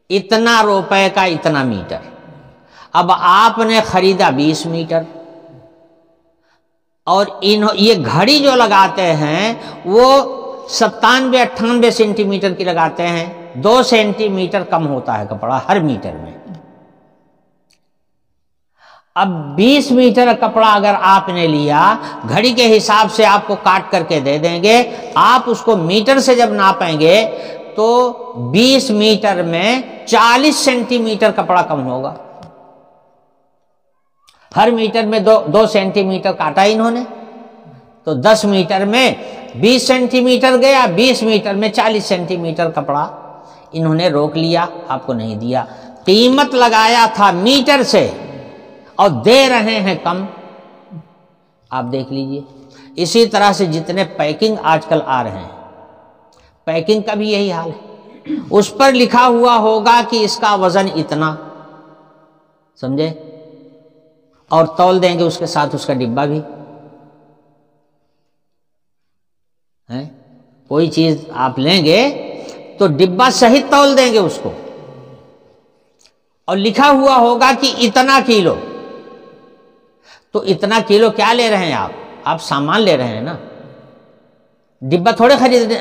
اتنا روپے کا اتنا میٹر۔ اب آپ نے خریدا 20 میٹر، اور یہ گھڑی جو لگاتے ہیں وہ 97-98 سینٹی میٹر کی لگاتے ہیں، 2 سینٹی میٹر کم ہوتا ہے کپڑا ہر میٹر میں۔ اب 20 میٹر کپڑا اگر آپ نے لیا، گھڑی کے حساب سے آپ کو کاٹ کر کے دے دیں گے، آپ اس کو میٹر سے جب ناپیں گے تو 20 میٹر میں 40 سینٹی میٹر کپڑا کم ہوگا۔ ہر میٹر میں 2 سینٹی میٹر کاٹا انہوں نے، تو 10 میٹر میں 20 سینٹی میٹر گیا، 20 میٹر میں 40 سینٹی میٹر کپڑا انہوں نے روک لیا، آپ کو نہیں دیا۔ قیمت لگایا تھا میٹر سے اور دے رہے ہیں کم، آپ دیکھ لیجئے۔ اسی طرح سے جتنے پیکنگ آج کل آ رہے ہیں، پیکنگ کا بھی یہی حال ہے، اس پر لکھا ہوا ہوگا کہ اس کا وزن اتنا، سمجھے، اور تول دیں گے اس کے ساتھ اس کا ڈبہ بھی ہے۔ کوئی چیز آپ لیں گے تو ڈبہ صحیح تول دیں گے اس کو، اور لکھا ہوا ہوگا کہ اتنا کلو، تو اتنا کلو کیا لے رہے ہیں آپ سامان لے رہے ہیں نا، ڈبہ تھوڑے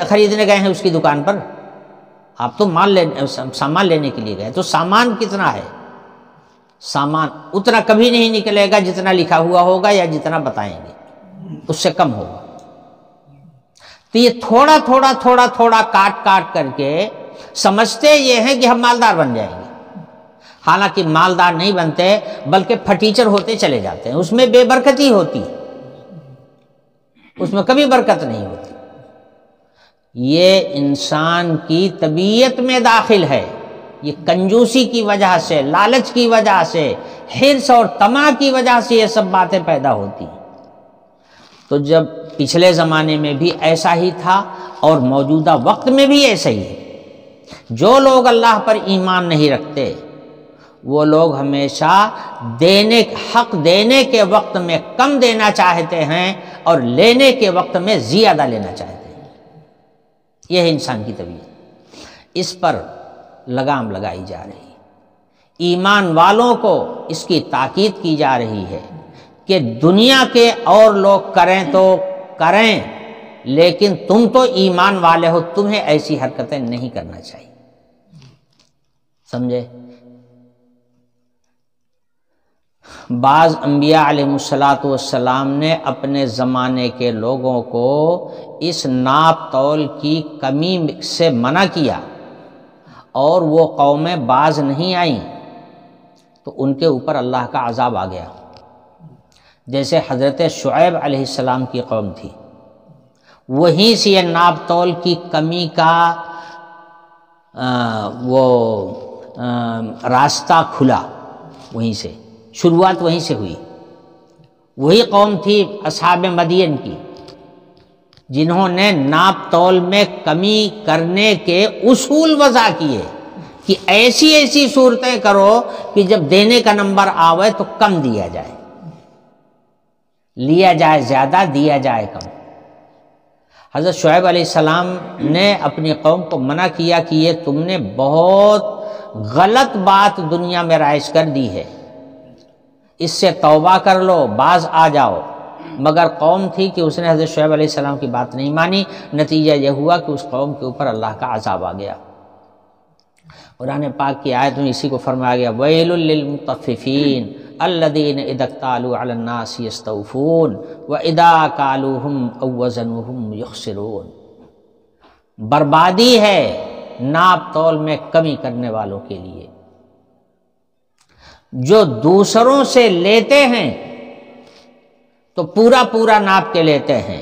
خریدنے گئے ہیں اس کی دکان پر، آپ تو سامان لینے کے لیے گئے، تو سامان کتنا ہے؟ سامان اتنا کبھی نہیں نکلے گا جتنا لکھا ہوا ہوگا یا جتنا بتائیں گے، اس سے کم ہوگا۔ تو یہ تھوڑا تھوڑا تھوڑا تھوڑا کاٹ کاٹ کر کے سمجھتے یہ ہیں کہ ہم مالدار بن جائیں گے، حالانکہ مالدار نہیں بنتے بلکہ پھٹیچر ہوتے چلے جاتے ہیں، اس میں بے برکتی ہوتی ہے، اس میں کبھی برکت نہیں ہوتی۔ یہ انسان کی طبیعت میں داخل ہے، یہ کنجوسی کی وجہ سے، لالچ کی وجہ سے، حرص اور طمع کی وجہ سے یہ سب باتیں پیدا ہوتی ہیں۔ تو جب پچھلے زمانے میں بھی ایسا ہی تھا اور موجودہ وقت میں بھی ایسا ہی ہے، جو لوگ اللہ پر ایمان نہیں رکھتے وہ لوگ ہمیشہ حق دینے کے وقت میں کم دینا چاہتے ہیں اور لینے کے وقت میں زیادہ لینا چاہتے ہیں۔ یہ ہے انسان کی طبیعت، اس پر لگام لگائی جا رہی ہے۔ ایمان والوں کو اس کی تاکید کی جا رہی ہے کہ دنیا کے اور لوگ کریں تو کریں، لیکن تم تو ایمان والے ہو، تمہیں ایسی حرکتیں نہیں کرنا چاہیے، سمجھے؟ بعض انبیاء علیہ السلام نے اپنے زمانے کے لوگوں کو اس ناپ تول کی کمی سے منع کیا اور وہ قومیں باز نہیں آئیں تو ان کے اوپر اللہ کا عذاب آ گیا۔ جیسے حضرت شعیب علیہ السلام کی قوم تھی، وہیں سے یہ ناپ تول کی کمی کا راستہ کھلا، وہیں سے شروعات وہیں سے ہوئی۔ وہی قوم تھی اصحاب مدین کی، جنہوں نے ناپ تول میں کمی کرنے کے اصول وضع کیے کہ ایسی ایسی صورتیں کرو کہ جب دینے کا نمبر آوے تو کم دیا جائے، لیا جائے زیادہ، دیا جائے کم۔ حضرت شعیب علیہ السلام نے اپنی قوم کو منع کیا کہ یہ تم نے بہت غلط بات دنیا میں رائج کر دی ہے، اس سے توبہ کر لو، باز آ جاؤ۔ مگر قوم تھی کہ اس نے حضرت شعیب علیہ السلام کی بات نہیں مانی، نتیجہ یہ ہوا کہ اس قوم کے اوپر اللہ کا عذاب آ گیا۔ قرآن پاک کی آیت میں اسی کو فرمایا گیا، ویل للمطففین الذین اذا اکتالوا علی الناس یستوفون واذا کالوہم او وزنوہم یخسرون۔ بربادی ہے ناپ تول میں کمی کرنے والوں کے لیے، جو دوسروں سے لیتے ہیں تو پورا پورا ناپ کے لیتے ہیں،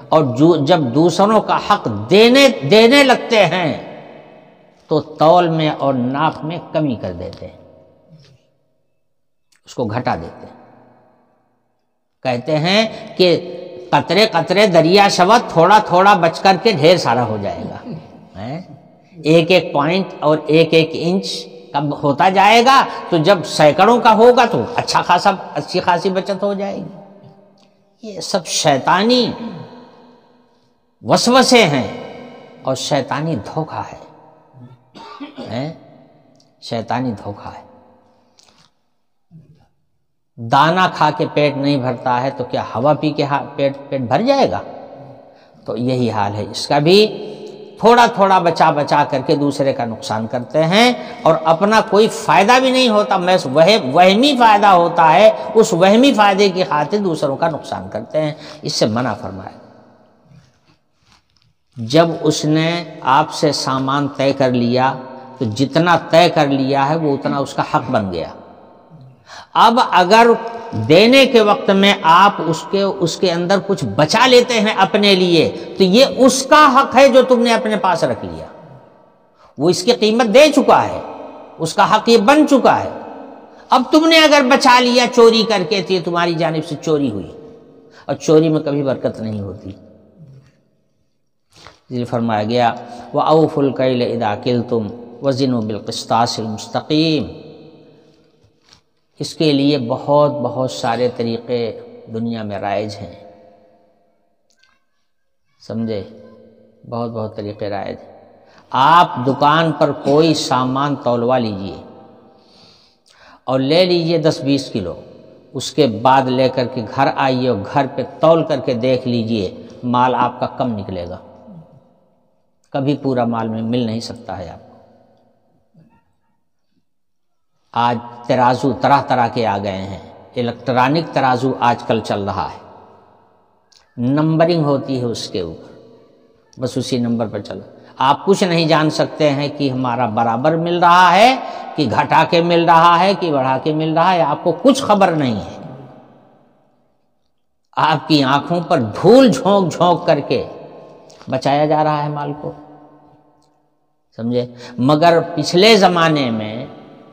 اور جب دوسروں کا حق دینے لگتے ہیں تو تول میں اور ناپ میں کمی کر دیتے ہیں، اس کو گھٹا دیتے ہیں۔ کہتے ہیں کہ قطرے قطرے دریا شود، تھوڑا تھوڑا بچ کر کے ڈھیر سارا ہو جائے گا۔ ایک ایک پوائنٹ اور ایک ایک انچ کب ہوتا جائے گا، تو جب سینکڑوں کا ہوگا تو اچھی خاصی بچت ہو جائے گی۔ یہ سب شیطانی وسوسے ہیں اور شیطانی دھوکہ ہے، شیطانی دھوکہ ہے۔ دانہ کھا کے پیٹ نہیں بھرتا ہے تو کیا ہوا پی کے پیٹ بھر جائے گا؟ تو یہی حال ہے اس کا بھی، تھوڑا تھوڑا بچا بچا کر کے دوسرے کا نقصان کرتے ہیں اور اپنا کوئی فائدہ بھی نہیں ہوتا، محض وہمی فائدہ ہوتا ہے، اس وہمی فائدے کی خاطر دوسروں کا نقصان کرتے ہیں۔ اس سے منع فرمایا۔ جب اس نے آپ سے سامان طے کر لیا تو جتنا طے کر لیا ہے وہ اتنا اس کا حق بن گیا۔ اب اگر دینے کے وقت میں آپ اس کے اندر کچھ بچا لیتے ہیں اپنے لیے تو یہ اس کا حق ہے جو تم نے اپنے پاس رکھ لیا، وہ اس کی قیمت دے چکا ہے، اس کا حق یہ بن چکا ہے۔ اب تم نے اگر بچا لیا چوری کر کے تو یہ تمہاری جانب سے چوری ہوئی، اور چوری میں کبھی برکت نہیں ہوتی۔ یہ فرمایا گیا وَأَوْفُوا الْكَيْلَ إِذَا كِلْتُمْ وَزِنُوا بِالْقِسْطَاسِ الْمُسْتَقِيمِ۔ اس کے لیے بہت سارے طریقے دنیا میں رائج ہیں، سمجھے؟ بہت طریقے رائج ہیں۔ آپ دکان پر کوئی سامان تولوا لیجئے اور لے لیجئے 10-20 کلو، اس کے بعد لے کر کے گھر آئیے اور گھر پہ تول کر کے دیکھ لیجئے، مال آپ کا کم نکلے گا، کبھی پورا مال میں مل نہیں سکتا ہے آپ کو۔ آج ترازو طرح طرح کے آ گئے ہیں، الیکٹرانک ترازو آج کل چل رہا ہے، نمبرنگ ہوتی ہے اس کے اوپر، بس اسی نمبر پر چل، آپ کچھ نہیں جان سکتے ہیں کہ ہمارا برابر مل رہا ہے کہ گھٹا کے مل رہا ہے کہ بڑھا کے مل رہا ہے، آپ کو کچھ خبر نہیں ہے۔ آپ کی آنکھوں پر دھول جھونک جھونک کر کے بچایا جا رہا ہے مال کو، سمجھے؟ مگر پچھلے زمانے میں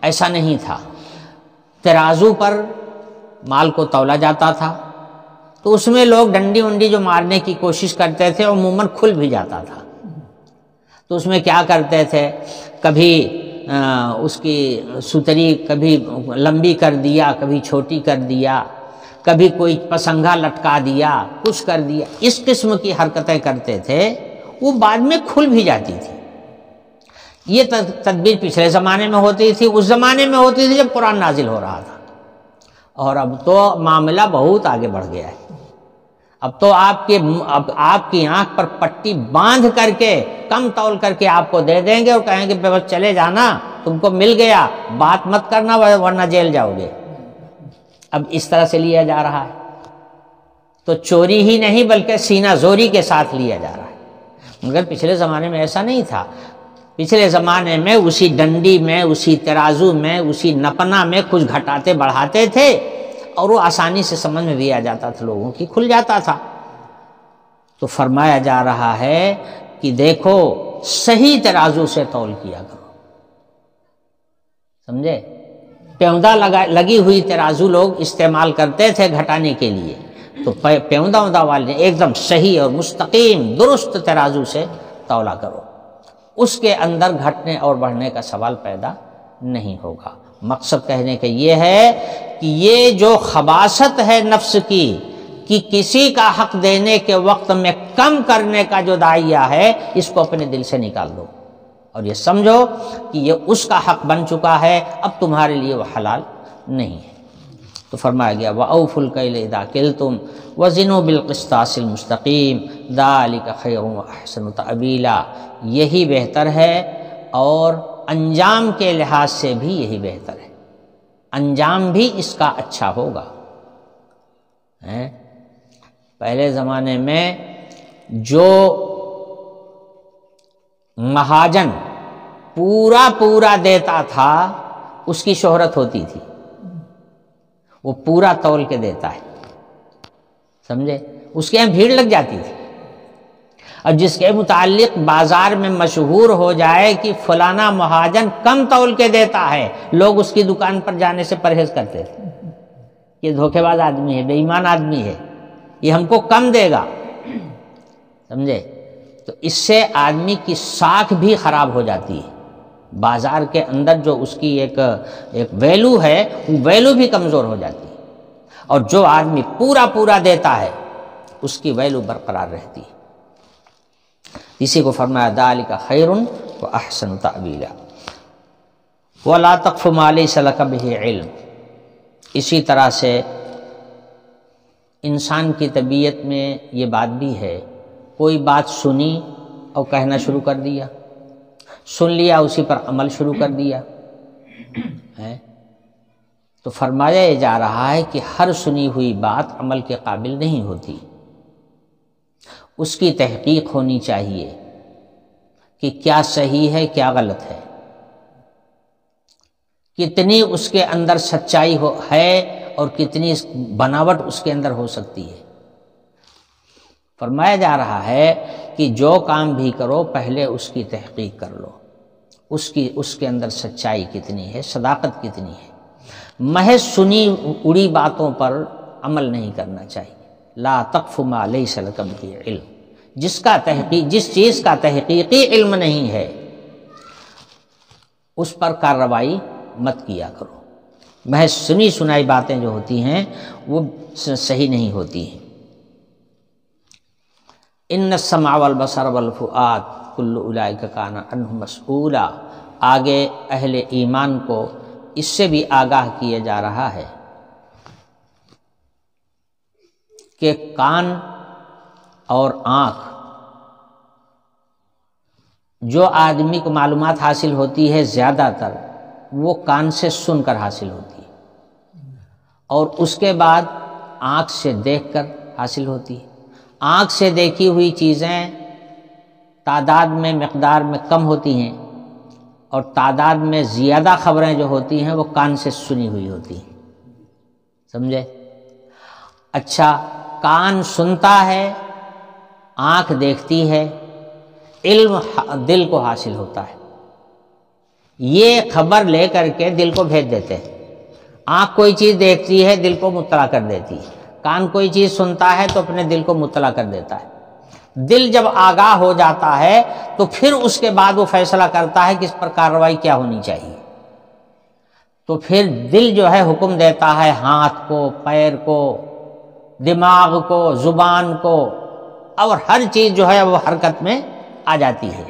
ایسا نہیں تھا، ترازو پر مال کو تولا جاتا تھا تو اس میں لوگ ڈنڈی ونڈی جو مارنے کی کوشش کرتے تھے عموماً کھل بھی جاتا تھا، تو اس میں کیا کرتے تھے، کبھی اس کی ستری کبھی لمبی کر دیا، کبھی چھوٹی کر دیا، کبھی کوئی پسنگا لٹکا دیا، کچھ کر دیا، اس قسم کی حرکتیں کرتے تھے، وہ بعد میں کھل بھی جاتی تھی۔ یہ تدبیر پچھلے زمانے میں ہوتی تھی، اس زمانے میں ہوتی تھی جب قرآن نازل ہو رہا تھا، اور اب تو معاملہ بہت آگے بڑھ گیا ہے۔ اب تو آپ کی آنکھ پر پٹی باندھ کر کے کم تول کر کے آپ کو دے دیں گے اور کہیں گے بس چلے جانا، تم کو مل گیا، بات مت کرنا ورنہ جیل جاؤ گے۔ اب اس طرح سے لیا جا رہا ہے، تو چوری ہی نہیں بلکہ سینہ زوری کے ساتھ لیا جا رہا ہے، مگر پچھلے زمانے میں ایسا نہیں تھا۔ پچھلے زمانے میں اسی ڈنڈی میں، اسی ترازو میں، اسی نپنا میں کچھ گھٹاتے بڑھاتے تھے اور وہ آسانی سے سمجھ میں بھی آ جاتا تھا، لوگوں کی کھل جاتا تھا۔ تو فرمایا جا رہا ہے کہ دیکھو صحیح ترازو سے تول کیا کرو، سمجھے؟ پیوندہ لگی ہوئی ترازو لوگ استعمال کرتے تھے گھٹانے کے لیے، تو پیوندہ والے نے ایک دم صحیح اور مستقیم درست ترازو سے تولا کرو، اس کے اندر گھٹنے اور بڑھنے کا سوال پیدا نہیں ہوگا۔ مقصد کہنے کا یہ ہے کہ یہ جو خباثت ہے نفس کی کہ کسی کا حق دینے کے وقت میں کم کرنے کا جو داعیہ ہے، اس کو اپنے دل سے نکال دو اور یہ سمجھو کہ یہ اس کا حق بن چکا ہے، اب تمہارے لیے وہ حلال نہیں ہے۔ تو فرمایا گیا وَأَوْفُوا الْكَيْلَ إِذَا كِلْتُمْ وَزِنُوا بِالْقِسْطَاسِ الْمُسْتَقِيمِ ذَلِكَ خَيْرٌ وَأَحْسَنُ تَأْوِيلًا، یہی بہتر ہے اور انجام کے لحاظ سے بھی یہی بہتر ہے، انجام بھی اس کا اچھا ہوگا۔ پہلے زمانے میں جو مہاجن پورا دیتا تھا اس کی شہرت ہوتی تھی، وہ پورا تول کے دیتا ہے، سمجھے؟ اس کے یہاں بھیڑ لگ جاتی تھی، اور جس کے متعلق بازار میں مشہور ہو جائے کہ فلانا مہاجن کم تول کے دیتا ہے، لوگ اس کی دکان پر جانے سے پرہیز کرتے تھے، یہ دھوکے باز آدمی ہے، بے ایمان آدمی ہے، یہ ہم کو کم دے گا، سمجھے؟ تو اس سے آدمی کی ساکھ بھی خراب ہو جاتی ہے، بازار کے اندر جو اس کی ایک ویلو ہے، وہ ویلو بھی کمزور ہو جاتی ہے، اور جو آدمی پورا دیتا ہے اس کی ویلو برقرار رہتی ہے۔ اسی کو فرمایا ذالک خیر واحسن تأویلا ولا تقف ما لیس لک بہ علم۔ اسی طرح سے انسان کی طبیعت میں یہ بات بھی ہے، کوئی بات سنی اور کہنا شروع کر دیا، سن لیا اسی پر عمل شروع کر دیا ہے، تو فرمایا جا رہا ہے کہ ہر سنی ہوئی بات عمل کے قابل نہیں ہوتی، اس کی تحقیق ہونی چاہیے کہ کیا صحیح ہے کیا غلط ہے، کتنی اس کے اندر سچائی ہے اور کتنی بناوٹ اس کے اندر ہو سکتی ہے۔ فرمایا جا رہا ہے کہ جو کام بھی کرو پہلے اس کی تحقیق کر لو، اس کے اندر سچائی کتنی ہے، صداقت کتنی ہے۔ محض سنی اڑی باتوں پر عمل نہیں کرنا چاہیے۔ لا تقف ما لیس لک بہ علم، جس چیز کا تحقیقی علم نہیں ہے اس پر کارروائی مت کیا کرو۔ محض سنی سنائی باتیں جو ہوتی ہیں وہ صحیح نہیں ہوتی ہیں۔ ان السمع والبصر والفؤاد کل اولئک کان عنہ مسئولا، آگے اہل ایمان کو اس سے بھی آگاہ کیا جا رہا ہے کہ کان اور آنکھ جو آدمی کو معلومات حاصل ہوتی ہے زیادہ تر وہ کان سے سن کر حاصل ہوتی ہے، اور اس کے بعد آنکھ سے دیکھ کر حاصل ہوتی ہے۔ آنکھ سے دیکھی ہوئی چیزیں تعداد میں مقدار میں کم ہوتی ہیں، اور تعداد میں زیادہ خبریں جو ہوتی ہیں وہ کان سے سنی ہوئی ہوتی ہیں، سمجھے؟ اچھا، کان سنتا ہے، آنکھ دیکھتی ہے، علم دل کو حاصل ہوتا ہے، یہ خبر لے کر کے دل کو بھیج دیتے ہیں۔ آنکھ کوئی چیز دیکھتی ہے، دل کو مطلع کر دیتی ہے، کان کوئی چیز سنتا ہے تو اپنے دل کو مطلع کر دیتا ہے۔ دل جب آگاہ ہو جاتا ہے تو پھر اس کے بعد وہ فیصلہ کرتا ہے کہ اس پر کارروائی کیا ہونی چاہیے، تو پھر دل جو ہے حکم دیتا ہے ہاتھ کو، پیر کو، دماغ کو، زبان کو، اور ہر چیز جو ہے وہ حرکت میں آ جاتی ہے۔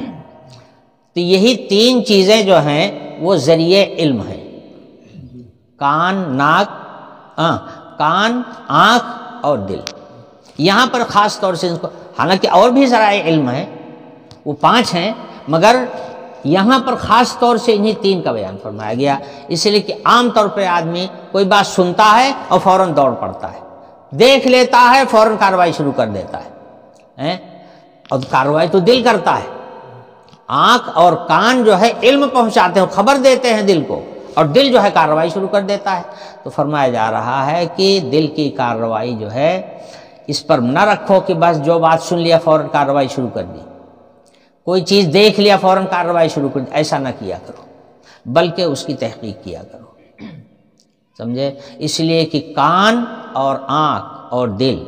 تو یہی تین چیزیں جو ہیں وہ ذریعے علم ہیں، کان، آنکھ اور دل۔ یہاں پر خاص طور سے ان کو، حالانکہ اور بھی ذرائع علم ہیں، وہ 5 ہیں، مگر یہاں پر خاص طور سے انہی 3 کا بیان فرمایا گیا، اس لیے کہ عام طور پہ آدمی کوئی بات سنتا ہے اور فوراً دوڑ پڑتا ہے، دیکھ لیتا ہے، فوراً کارروائی شروع کر دیتا ہے، اور کارروائی تو دل کرتا ہے۔ آنکھ اور کان جو ہے علم پہنچاتے ہیں، خبر دیتے ہیں دل کو، اور دل جو ہے کارروائی شروع کر دیتا ہے۔ تو فرمایا جا رہا ہے کہ دل کی کارروائی جو ہے اس پر نہ رکھو کہ بس جو بات سن لیا فوراً کارروائی شروع کر دی، کوئی چیز دیکھ لیا فوراً کارروائی شروع کر دی، ایسا نہ کیا کرو، بلکہ اس کی تحقیق کیا کرو، سمجھے؟ اس لیے کہ کان اور آنکھ اور دل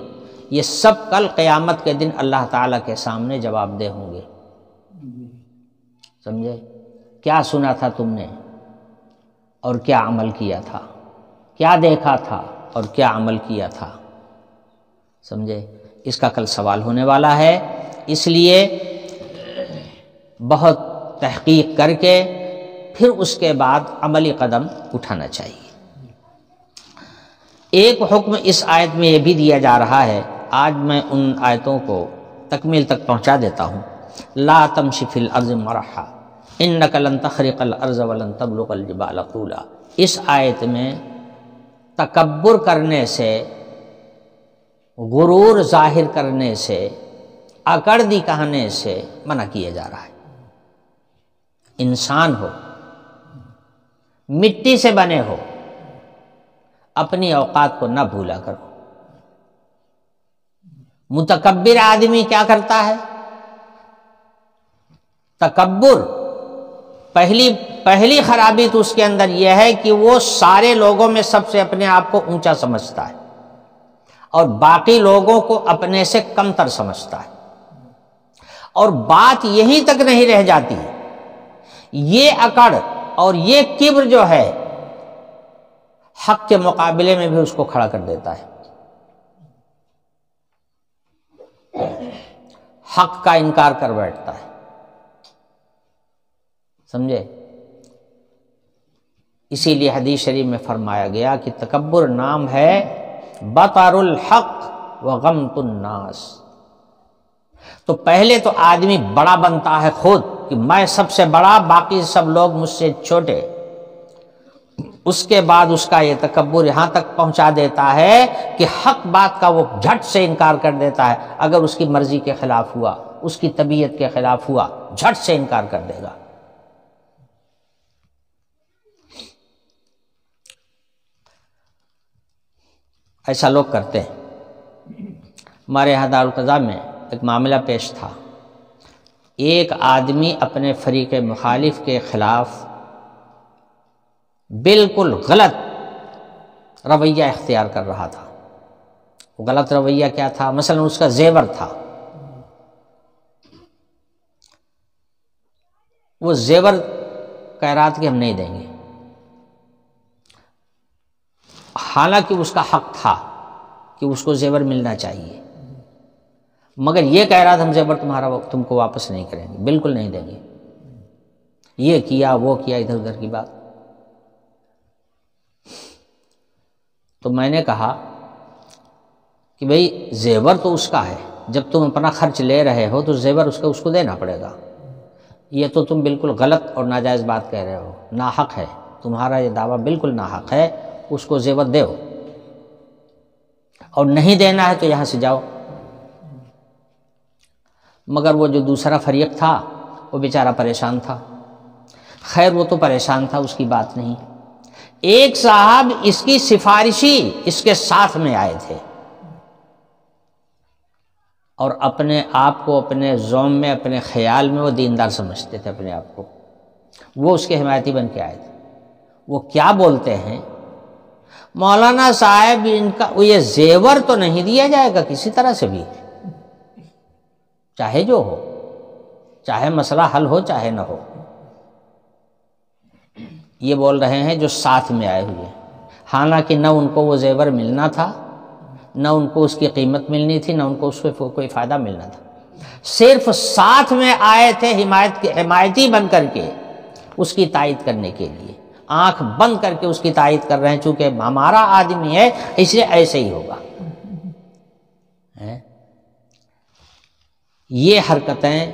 یہ سب کل قیامت کے دن اللہ تعالیٰ کے سامنے جواب دہ ہوں گے، سمجھے؟ کیا سنا تھا تم نے اور کیا عمل کیا تھا، کیا دیکھا تھا اور کیا عمل کیا تھا، سمجھے؟ اس کا کل سوال ہونے والا ہے، اس لیے بہت تحقیق کر کے پھر اس کے بعد عملی قدم اٹھانا چاہیے۔ ایک حکم اس آیت میں یہ بھی دیا جا رہا ہے، آج میں ان آیتوں کو تکمیل تک پہنچا دیتا ہوں۔ لا تمشی فی الارض مرحا انک لن تخرق الارض ولن تبلغ الجبال طولا، اس آیت میں تکبر کرنے سے، غرور ظاہر کرنے سے، اکڑ دکھانے سے منع کیا جا رہا ہے۔ انسان ہو، مٹی سے بنے ہو، اپنی اوقات کو نہ بھولا کرو۔ متکبر آدمی کیا کرتا ہے؟ تکبر، پہلی خرابی تو اس کے اندر یہ ہے کہ وہ سارے لوگوں میں سب سے اپنے آپ کو اونچا سمجھتا ہے اور باقی لوگوں کو اپنے سے کمتر سمجھتا ہے، اور بات یہیں تک نہیں رہ جاتی، یہ اکڑ اور یہ کبر جو ہے حق کے مقابلے میں بھی اس کو کھڑا کر دیتا ہے، حق کا انکار کر بیٹھتا ہے، سمجھے؟ اسی لیے حدیث شریف میں فرمایا گیا کہ تکبر نام ہے بطر الحق وغمط الناس۔ تو پہلے تو آدمی بڑا بنتا ہے خود کہ میں سب سے بڑا، باقی سب لوگ مجھ سے چھوٹے، اس کے بعد اس کا یہ تکبر یہاں تک پہنچا دیتا ہے کہ حق بات کا وہ جھٹ سے انکار کر دیتا ہے، اگر اس کی مرضی کے خلاف ہوا، اس کی طبیعت کے خلاف ہوا، جھٹ سے انکار کر دے گا۔ ایسا لوگ کرتے ہیں۔ ہمارے یہاں دارالقضا میں ایک معاملہ پیش تھا، ایک آدمی اپنے فریق مخالف کے خلاف بالکل غلط رویہ اختیار کر رہا تھا۔ وہ غلط رویہ کیا تھا؟ مثلا اس کا زیور تھا، وہ زیور کہہ رہا تھا کہ ہم نہیں دیں گے، حالانکہ اس کا حق تھا کہ اس کو زیور ملنا چاہیے، مگر یہ کہہ رہا تھا ہم زیور تم کو واپس نہیں کریں گے، بالکل نہیں دیں گے، یہ کیا وہ کیا ادھر ادھر کی بات۔ تو میں نے کہا کہ بھئی زیور تو اس کا ہے، جب تم اپنا خرچ لے رہے ہو تو زیور اس کو دینا پڑے گا، یہ تو تم بالکل غلط اور ناجائز بات کہہ رہے ہو، ناحق ہے تمہارا یہ دعویٰ، بالکل ناحق ہے، اس کو زیور دو، اور نہیں دینا ہے تو یہاں سے جاؤ۔ مگر وہ جو دوسرا فریق تھا وہ بیچارہ پریشان تھا، خیر وہ تو پریشان تھا، اس کی بات نہیں۔ ایک صاحب اس کی سفارشی اس کے ساتھ میں آئے تھے اور اپنے آپ کو اپنے زوم میں اپنے خیال میں وہ دیندار سمجھتے تھے اپنے آپ کو، وہ اس کے حمایتی بن کے آئے تھے۔ وہ کیا بولتے ہیں، مولانا صاحب ان کا یہ زیور تو نہیں دیا جائے گا کسی طرح سے بھی، چاہے جو ہو، چاہے مسئلہ حل ہو چاہے نہ ہو۔ یہ بول رہے ہیں جو ساتھ میں آئے ہوئے، حالانکہ نہ ان کو وہ زیور ملنا تھا، نہ ان کو اس کی قیمت ملنی تھی، نہ ان کو اس سے کوئی فائدہ ملنا تھا، صرف ساتھ میں آئے تھے حمایتی بن کر کے اس کی تائید کرنے کے لیے، آنکھ بند کر کے اس کی تائید کر رہے ہیں، چونکہ ہمارا آدمی ہے اس لیے ایسے ہی ہوگا۔ یہ حرکتیں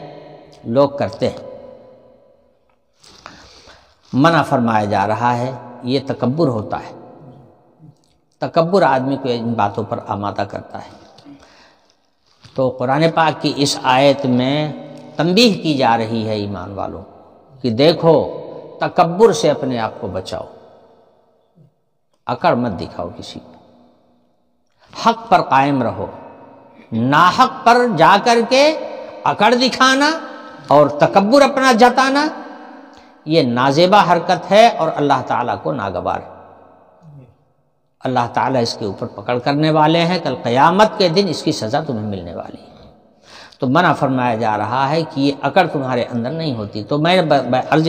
لوگ کرتے ہیں، منع فرمایا جا رہا ہے، یہ تکبر ہوتا ہے، تکبر آدمی کو ان باتوں پر آمادہ کرتا ہے۔ تو قرآن پاک کی اس آیت میں تنبیہ کی جا رہی ہے ایمان والوں کہ دیکھو تکبر سے اپنے آپ کو بچاؤ، اکڑ مت دکھاؤ کسی کو، حق پر قائم رہو، ناحق پر جا کر کے اکڑ دکھانا اور تکبر اپنا جتانا یہ نازیبہ حرکت ہے اور اللہ تعالیٰ کو ناگوار ہے۔ اللہ تعالیٰ اس کے اوپر پکڑ کرنے والے ہیں، کل قیامت کے دن اس کی سزا تمہیں ملنے والی ہے۔ تو منع فرمایا جا رہا ہے کہ یہ اکڑ تمہارے اندر نہیں ہوتی۔ تو میں عرض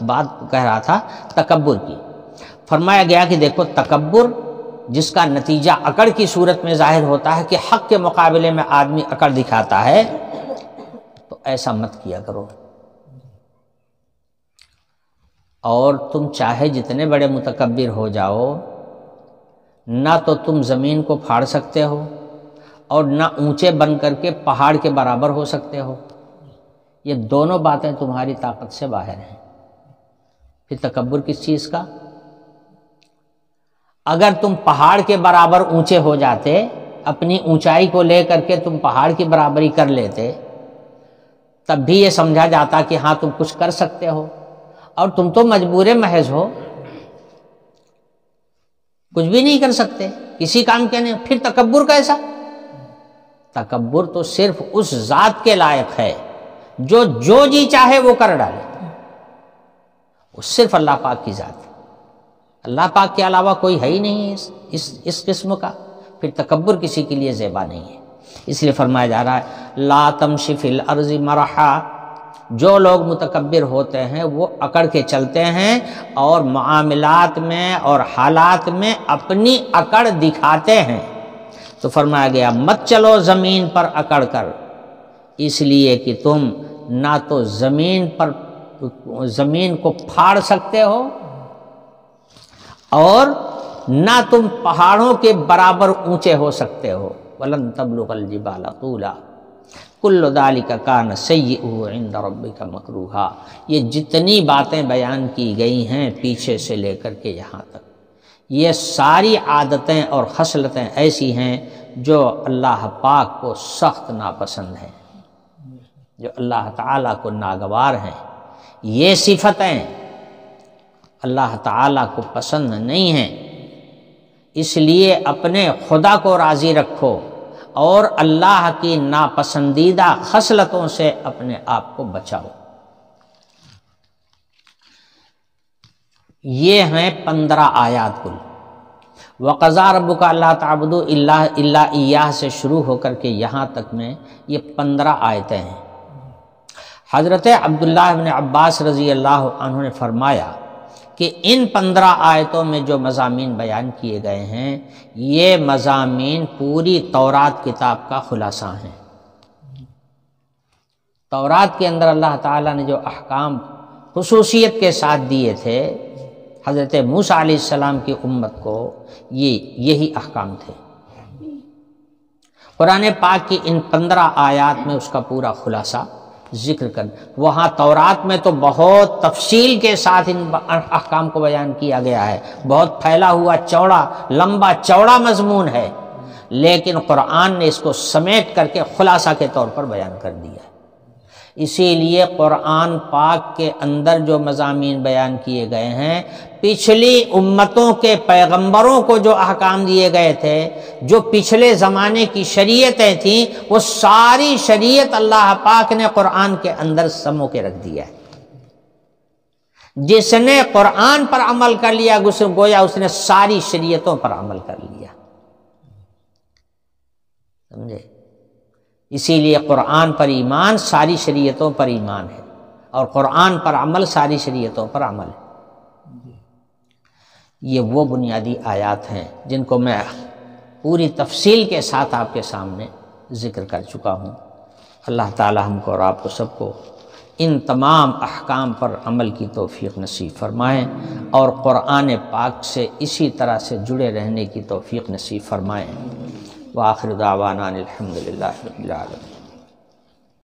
بات کہہ رہا تھا تکبر کی، فرمایا گیا کہ دیکھو تکبر جس کا نتیجہ اکڑ کی صورت میں ظاہر ہوتا ہے کہ حق کے مقابلے میں آدمی اکڑ دکھاتا ہے، تو ایسا مت کیا کرو۔ اور تم چاہے جتنے بڑے متکبر ہو جاؤ، نہ تو تم زمین کو پھاڑ سکتے ہو اور نہ اونچے بن کر کے پہاڑ کے برابر ہو سکتے ہو، یہ دونوں باتیں تمہاری طاقت سے باہر ہیں، پھر تکبر کس چیز کا؟ اگر تم پہاڑ کے برابر اونچے ہو جاتے، اپنی اونچائی کو لے کر کے تم پہاڑ کی برابری کر لیتے، تب بھی یہ سمجھا جاتا کہ ہاں تم کچھ کر سکتے ہو، اور تم تو مجبور محض ہو، کچھ بھی نہیں کر سکتے، کسی کام کے نہیں، پھر تکبر کیسا؟ تکبر تو صرف اس ذات کے لائق ہے جو جی چاہے وہ کر ڈالے، وہ صرف اللہ پاک کی ذات ہے، اللہ پاک کے علاوہ کوئی ہے ہی نہیں اس قسم کا، پھر تکبر کسی کے لیے زیبا نہیں ہے۔ اس لیے فرمایا جا رہا ہے لا تمشی فی الارض مرحا، جو لوگ متکبر ہوتے ہیں وہ اکڑ کے چلتے ہیں اور معاملات میں اور حالات میں اپنی اکڑ دکھاتے ہیں۔ تو فرمایا گیا مت چلو زمین پر اکڑ کر، اس لیے کہ تم نہ تو زمین کو پھاڑ سکتے ہو اور نہ تم پہاڑوں کے برابر اونچے ہو سکتے ہو، وَلَن تَبْلُغَ الْجِبَالَ طُولًا کل ذالک کان سیئہ عند ربک مکروہا۔ یہ جتنی باتیں بیان کی گئی ہیں پیچھے سے لے کر کے یہاں تک، یہ ساری عادتیں اور خصلتیں ایسی ہیں جو اللہ پاک کو سخت ناپسند ہیں، جو اللہ تعالیٰ کو ناگوار ہیں۔ یہ صفتیں اللہ تعالیٰ کو پسند نہیں ہیں، اس لیے اپنے خدا کو راضی رکھو اور اللہ کی ناپسندیدہ خصلتوں سے اپنے آپ کو بچاؤ۔ یہ ہیں 15 آیات کل۔ وَقَضَىٰ رَبُّكَ أَلَّا تَعْبُدُوا إِلَّا إِيَّاهُ سے شروع ہو کر کے یہاں تک میں یہ 15 آیتیں ہیں۔ حضرت عبداللہ بن عباس رضی اللہ عنہ نے فرمایا کہ ان 15 آیتوں میں جو مضامین بیان کیے گئے ہیں، یہ مضامین پوری تورات کتاب کا خلاصہ ہیں۔ تورات کے اندر اللہ تعالیٰ نے جو احکام خصوصیت کے ساتھ دیے تھے حضرت موسیٰ علیہ السلام کی امت کو، یہی احکام تھے۔ قرآن پاک کی ان 15 آیات میں اس کا پورا خلاصہ ذکر کر، وہاں تورات میں تو بہت تفصیل کے ساتھ ان احکام کو بیان کیا گیا ہے، بہت پھیلا ہوا لمبا چوڑا مضمون ہے، لیکن قرآن نے اس کو سمیٹ کر کے خلاصہ کے طور پر بیان کر دیا ہے۔ اسی لیے قرآن پاک کے اندر جو مضامین بیان کیے گئے ہیں، پچھلی امتوں کے پیغمبروں کو جو احکام دیے گئے تھے، جو پچھلے زمانے کی شریعتیں تھیں، وہ ساری شریعت اللہ پاک نے قرآن کے اندر سمو کے رکھ دیا ہے۔ جس نے قرآن پر عمل کر لیا گویا اس نے ساری شریعتوں پر عمل کر لیا، سمجھے؟ اسی لیے قرآن پر ایمان ساری شریعتوں پر ایمان ہے، اور قرآن پر عمل ساری شریعتوں پر عمل ہے۔ یہ وہ بنیادی آیات ہیں جن کو میں پوری تفصیل کے ساتھ آپ کے سامنے ذکر کر چکا ہوں۔ اللہ تعالی ہم کو اور آپ کو سب کو ان تمام احکام پر عمل کی توفیق نصیب فرمائیں، اور قرآن پاک سے اسی طرح سے جڑے رہنے کی توفیق نصیب فرمائیں۔ وآخر دعوانا الحمدللہ رب العالمین۔